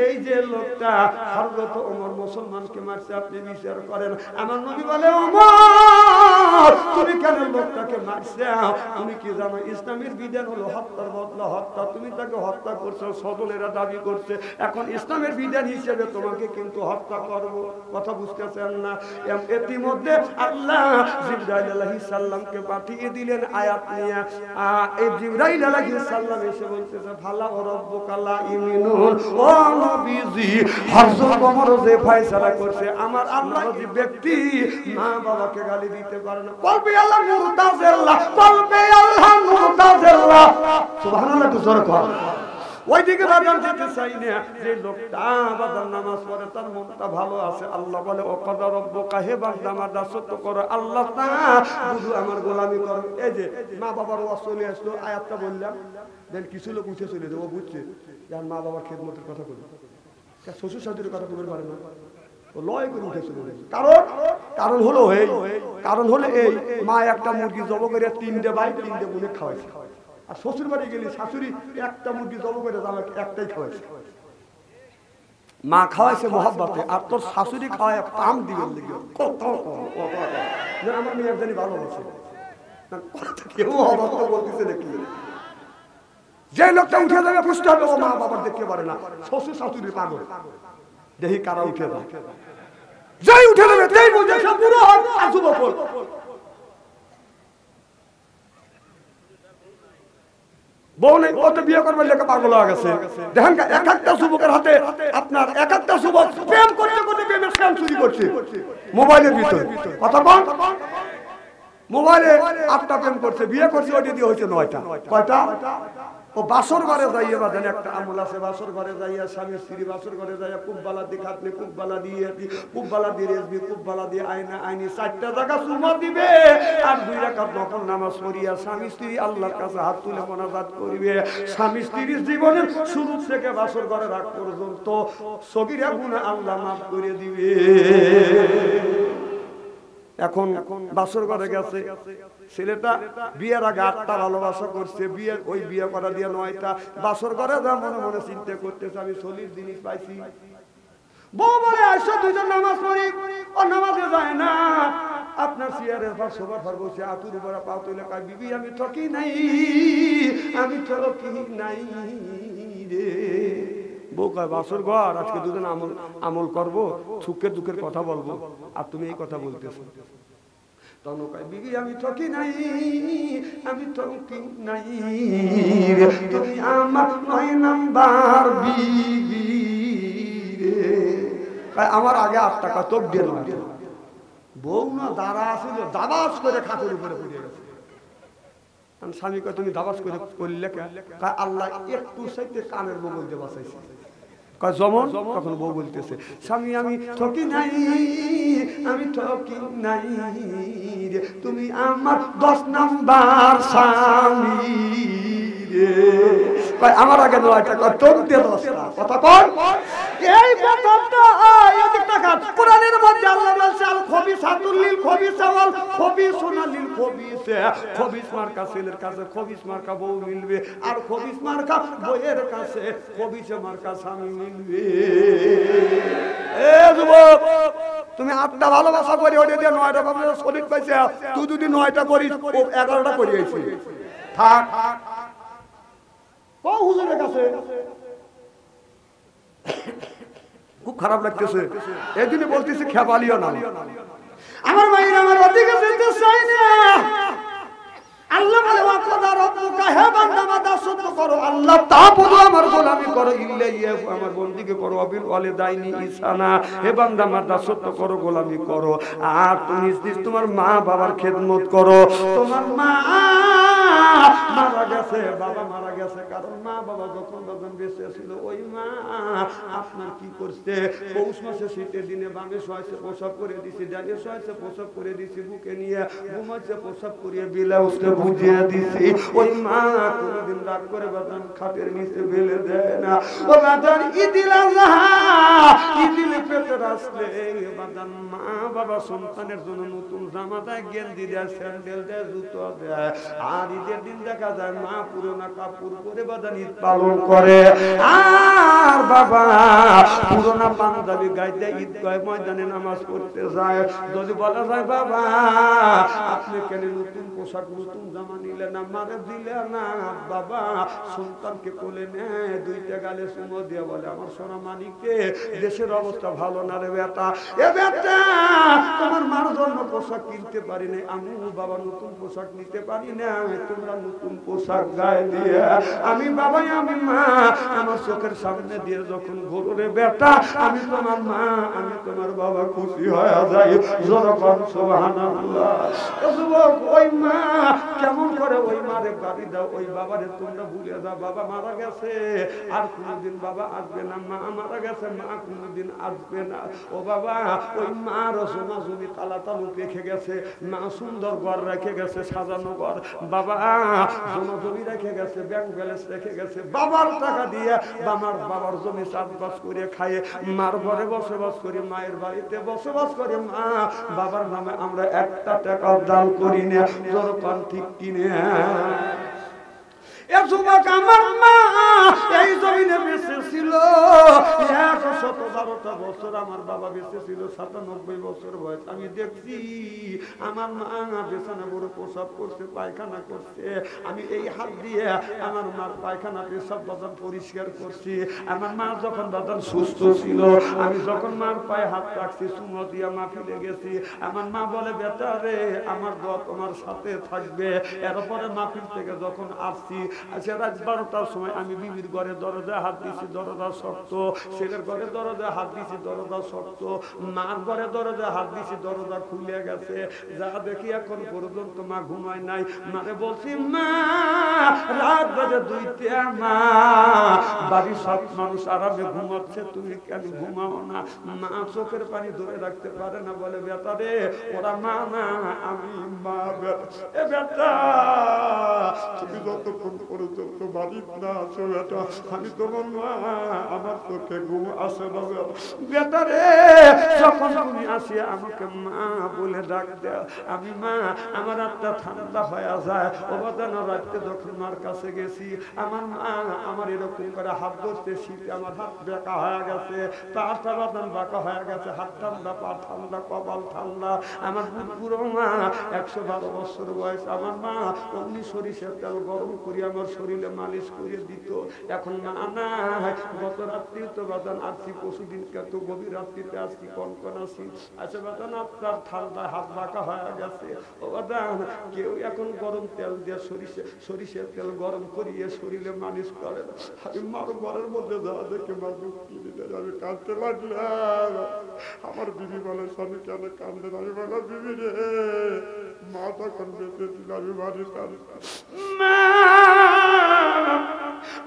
এই যে লোকটা হযরত ওমর মুসলমানকে মারছে, আপনি বিচার করেন। আমার নবী বলে ওমর তুমি কেন লোকটাকে মারছে? তুমি কি জানো ইসলামের বিধান হলো হত্যার বদলা হত্যা। তুমি তাকে হত্যা করছো, স্বজনেরা দাবি করছে, এখন ইসলামের বিধান হিসেবে তোমাকে কিন্তু হত্যা করব। কথা বুঝতেছেন না? ইতিমধ্যে আল্লাহ জিবরাইল আলাইহিস সালামকে পাঠিয়ে দিলেন আয়াত নিয়ে। এই জিবরাইল আলাইহিস সালাম এসে বলতেছে ফালা রাব্বুকা লা ইউমিনুন, ও নবীজি হযরত ওমর যে ফয়সালা করছে, আমার আল্লাহ যে ব্যক্তি মা বাবাকে গালি দিতে পারে না, বলবে আল্লাহ মুরতাজিল্লাহ, বলবে আল্লাহ মুরতাজিল্লাহ। সুবহানাল্লাহ তো জোরে কর। ওইদিকে বাজার যেতে চাই না, যে লোকটা বাজার নামাজ পড়ে তার মনটা ভালো আছে। আল্লাহ বলে ও কদা রব্বুকা, হে বান্দা আমার দাসত্ব করো, আল্লাহ তা শুধু আমার গোলামি করো। এই যে মা বাবার ওয়াজ চলে আসলো, আয়াতটা বললাম, দেন কিছু লোক উঠে চলে যাবো, বুঝছে যার মা বাবার খেদমতের কথা বলবে, শ্বশুর শাশুড়ির কথা বলতে পারে না। লয় করে উঠে চলে গেছে। কারণ হলো এই মা একটা মুরগি জব করে 3টে ভাই 3টে বোনে খাওয়াইছে, আর শ্বশুর বাড়ি গেলে শাশুড়ি একটা মুরগি জব করে একটাই খাওয়াইছে। মা খাওয়াইছে মহাব্বতে, আর তোর শাশুড়ি খাওয়ায় পাম দিবেন লেগে আমার মেয়ের জানি ভালোবাসে কেউ মহাব্বত বলতেছে দেখি। যে লোকটা উঠে যাবে বুঝতে হবে ও মা বাবার দেখতে পারে না, শ্বশুর শাশুড়ির পাগল। দেখি কারা উঠে যায়, যাই উঠে যাবে তাই বুঝে সব পুরো হয় আর যুবক হল। বউ নেই, কত বিয়ে করবার লেগে পাগল হয়ে গেছে। দেখেন এক একটা যুবকের হাতে আপনার এক একটা যুবক প্রেম করতে করতে প্রেমের স্ক্যাম চুরি করছে মোবাইলের ভিতরে। কথা বল, মোবাইলে 8টা প্রেম করছে, বিয়ে করছে ওইটা দিয়ে হয়েছে 9টা। কয়টা? ও বাসর ঘরে যাইয়া বাদেন একটা আমল আছে, বাসর ঘরে যাইয়া স্বামী স্ত্রী বাসর ঘরে যাইয়া কুব্বালা দিয়ে খাতনি কুব্বালা দিয়ে রেসবি কুব্বালা দিয়ে আইনি 4টা জায়গা চুমা দিবে, আর 2 রাকাত নফল নামাজ পড়িয়া স্বামী স্ত্রী আল্লাহর কাছে হাত তুলে মোনাজাত করিবে। স্বামী স্ত্রীর জীবনের শুরু থেকে বাসর ঘরে রাখ পর্যন্ত সগীরা গুনাহ আল্লাহ মাফ করে দিবে। এখন বাসর ঘরে গেছে ছেলেটা, বিয়ের আগে 8টা ভালোবাসা করছে, বিয়ে করা দিয়ে 9টা। বাসর ঘরে যা মনে মনে চিন্তা করতেছে আমি 40 জিনিস পাইছি। বউ বলে আসো দুজন নামাজ পড়ি, ও নামাজে যায় না। আপনার চেয়ারের পর সোফার পর বসে আতুর উপরে পা তুলে কয় বিবি আমি ঠকি নাই, আমি ঠকি নাই রে। বউ কয় বাসর ঘর, আজকে দুজন আমল করবো, সুখের দুঃখের কথা বলবো, আর তুমি এই কথা বলতেছো। তখন কয় বিবি আমি ঠকি নাই, আমি ঠকি নাই রে, তুমি আমার 9 নাম্বার বিবি রে। আমার আগে 8 টাকা তোপ দিয়ে না। বউ না দাঁড়া আসিল, দাবাস করে খাটের উপরে পড়ে গেছে। স্বামী কয় তুমি দাবাস করে করলে আল্লাহ একটু সাইতে কানের বগল দিয়ে বাঁচাইছে। যেমন তখন বউ বলতেছে স্বামী আমি ঠকি নাই, আমি ঠকি নাই রে, তুমি আমার 10 নাম্বার স্বামী রে। আমার আগে 9টা তোর দিয়ে 10টা। কথা কর, এই প্রথমটা এদিকটা কাট। কোরআনের মধ্যে আল্লাহ বলছে আল খবিসাতুল লিল খবিসাওয়াল খবিসুনা লিল খবিসে। খবিস মার্কা ছেলের কাছে খবিস মার্কা বউ মিলবে, আর খবিস মার্কা বউয়ের কাছে খবিসে মার্কা স্বামী মিলবে। এ যুবক, তুমি 8টা ভালোবাসা করে ওটা দিয়ে 9টা ভালোবাসা সলিড পাইছে, তুই যদি 9টা করিস ও 11টা করে আইছিস। থাক কও হুজুরের কাছে, খুব খারাপ লাগতেছে। এই জন্য বলতেছি খেপালিও না। আমার ভাইরা আমার ওদিকে যেতে চাই না। আল্লাহ বলে ওয়াকাদা রাব্বুকা, হে বান্দা আমার দাসত্ব করো, আল্লাহ তাআবুদু আমার গোলামি করো, ইল্লাইয়া আমার বন্দেগী করো, বিল ওয়ালিদাইনি ইহসানা, হে বান্দা আমার দাসত্ব করো, গোলামি করো, আর তুমি তোমার মা বাবার খেদমত করো। তোমার মা মারা গেছে, বাবা মারা গেছে, কারণ মা বাবা যখন বেঁচে ছিল ওই মা আপনার কি করছে, পৌষ মাসে শীতের দিনে বামে শোয়াইছে প্রসব করে দিছি, ডানে শোয়াইছে প্রসব করে দিছি, বুকে নিয়ে ঘুমাইছে প্রসব করিয়ে বিলাউসকে বুঝিয়ে দিছি। ওই মা কোনদিন রাগ করে বাদান খাটের নিচে ফেলে দেয় না। ও বাদান ঈদিল আযহা, ঈদিল ফিতর আসলে বাদান মা বাবা সন্তানের জন্য নতুন জামা দেয়, গেঞ্জি দেয়, স্যান্ডেল দেয়, জুতো দেয়। আর ঈদের দিন দেখা যায় মা পুরোনো কাপড় পরে বাদান ঈদ পালন করে, আর বাবা পুরোনো পাঞ্জাবি গাইতে ঈদগাহ ময়দানে নামাজ পড়তে যায়। যদি বলা যায় বাবা আপনি কেন নতুন পোশাক নতুন জামা নিলে না, মারে দিলে না, বাবা সন্তানকে কোলে নেয়, 2টা গালে চুমো দিয়ে বলে আমার সোনা মানিককে দেশের অবস্থা ভালো না রে বেটা, এ বেটা তোমার মার জন্য পোশাক কিনতে পারি না, আমি বাবা নতুন পোশাক নিতে পারি না, তোমরা নতুন পোশাক গায়ে দিয়ে আমি বাবা আমি মা আমার চোখের সামনে দিয়ে যখন ঘুরো রে বেটা, আমি তোমার মা আমি তোমার বাবা খুশি হয়ে যাই। জোরে বল সুবহানাল্লাহ। যুবক ওই মা কেমন করে ওই মারে বাবারে গাড়ি দাও, ওই বাবারে তোমরা ভুলে যাও, বাবা মারা গেছে আর কোনোদিন বাবা আসবে না, মা মারা গেছে মা কোনোদিন আসবে না। ও বাবা, ওই মার জমা জমি তালা তালুক রেখে গেছে, মা সুন্দর ঘর রেখে গেছে, সাজানো ঘর, বাবা জমা জমি রেখে গেছে, ব্যাংক ব্যালেন্স রেখে গেছে, বাবার টাকা দিয়ে বাবার জমি চাষবাস করে খায়, মার ঘরে বসবাস করি, মায়ের বাড়িতে বসবাস করে, মা বাবার নামে আমরা একটা টাকাও দান করি না। যখন ঠিক কিনে আমার মা এই জমিনে বেঁচে ছিল 112টা বছর, আমার বাবা বেঁচে ছিল 97 বছর বয়স। আমি দেখছি আমার মা বিছানা পড়ে প্রসাব করছে, পায়খানা করছে, আমি এই হাত দিয়ে আমার মার পায়খানা পেশাব বাদান পরিষ্কার করছি। আমার মা যখন বাদান সুস্থ ছিল, আমি যখন মার পায়ে হাত রাখছি, চুমো দিয়ে মা ফিরে গেছি। আমার মা বলে, বেটা রে, আমার দোয়া তোমার সাথে থাকবে। এরপরে মাহফিল থেকে যখন আসছি, আচ্ছা রাত 12টার সময় আমি বিবির ঘরে দরজায় হাত দিয়েছি, দরজা শক্ত, ছেলের ঘরে দরজায় হাত দিয়েছি, দরজা শক্ত, মার ঘরে দরজায় হাত দিয়েছি, দরজা খুলে গেছে। যা দেখি এখন পর্যন্ত মা ঘুমায় নাই। মারে বলছি, মা রাত বাজে 2টা, মা বাড়ির সব মানুষ আরামে ঘুমাচ্ছে, তুমি কেন ঘুমাও না? মা চোখের পানি ধরে রাখতে পারে না, বলে, বেটা রে, ওরা মা না, আমি মা। এ বেটা, তুমি যতক্ষণ পর্যন্ত বাড়িতে না আসো বেটা, আমি তোমার মা, আমার চোখে ঘুম আসে না বেটা রে। যখন তুমি আসি আমাকে মা বলে ডাক দাও, আমি মা, আমার আত্মা ঠান্ডা হয়ে যায়। অবদান রাখতে যখন মার কাছে গেছি, আমার মা আমার এরকম করে হাত ধরতে, শীতে আমার হাত বেঁকা হয়ে গেছে, পাটা বাদান বাঁকা হয়ে গেছে, হাত ঠান্ডা, পা ঠান্ডা, কপাল ঠান্ডা। আমার পুরো মা 112 বছর বয়স। আমার মা অমনি সরিষার তেল গরম করি আমার শরীরে মালিশ করে দিত। এখন মা নাই। গত রাত্রি তো বাদান আসছি, পরশুদিন কত গভীর রাত্রিতে আসছি, কনকন আসি। আচ্ছা বাদান, আপনার ঠান্ডায় হাত বাঁকা হয়ে গেছে। ও বাদান, কেউ এখন গরম তেল দিয়ে সরিষার তেল গরম করিয়ে শরীরে মালিশ করে না। আমি মার ঘরের মধ্যে যাওয়া দেখে মা দুঃখী দিতে, আমি কাঁদতে লাগলাম। আমার বিবি বলে, স্বামী কেন কান্দেন? আমি বললাম, বিবি রে, মা তখন বেঁচে ছিল, আমি মালিশ মা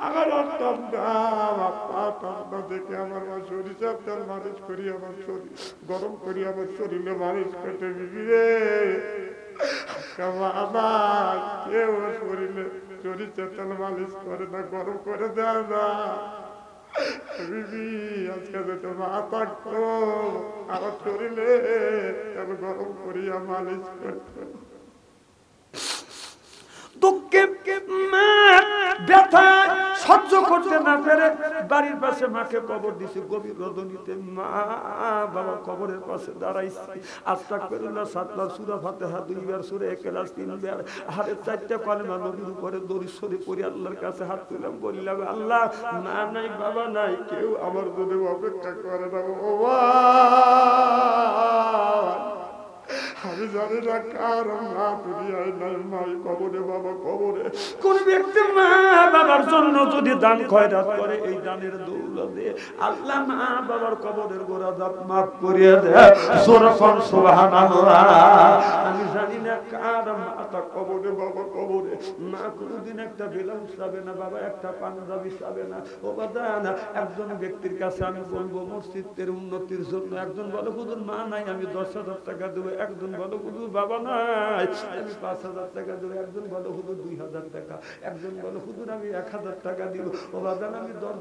আমার ঠান্ডা দেখে আমার মা সরিষার তেল মালিশ করি, আমার শরীর গরম করি, আমার শরীরে মালিশ করতে। বিবি রে, আমার কেউ শরীরে সরিষার তেল মালিশ করে না, গরম করে দেয় না। বিবি, আজকে যেতে মা থাকতো, আমার শরীরে তেল গরম করিয়া মালিশ করতো। দুঃখে ব্যথা সহ্য করতে না পেরে বাড়ির পাশে মাকে কবর দিছি, গভীর রজনীতে মা বাবা কবরের পাশে দাঁড়াইছি। আস্তাগফিরুল্লাহ 7 বার, সূরা ফাতিহা 2 বার, সূরা ইখলাস 3 বার, হাতে 4টা কলেমা নবীর উপরে দরুদ শরীফ পড়ে আল্লাহর কাছে হাত তুললাম, বললাম, আল্লাহ, মা নাই, বাবা নাই, কেউ আমার জন্য অপেক্ষা করে না। ও আমি জানি না কার মা দুনিয়ায় নাই, মাই কবরে, বাবা কবরে। কোন ব্যক্তি মা বাবার জন্য যদি দান খয়রাত করে, এই দানের দৌলতে আল্লাহ মা বাবার কবরের গোড়া দাঁত মাফ করিয়ে দেয়। সুবহান সুবহানাল্লাহ। আমি জানি না কার মাতা কবরে, বাবা কবরে। মা কোনদিন একটা ব্লাউজ চাবে না, বাবা একটা পাঞ্জাবি চাবে না। ও বাদান, একজন ব্যক্তির কাছে আমি বলবো মসজিদের উন্নতির জন্য, একজন বলে, হুজুর মা নাই, আমি 10,000 টাকা দেবো। একজন বলো, হুজুর বাবা নাই, আমি 5,000 টাকা দেবো। একজন বলো, হুজুর 2,000 টাকা। একজন বলো, হুজুর আমি 1,000 টাকা দিব। ও বাদান, আমি 10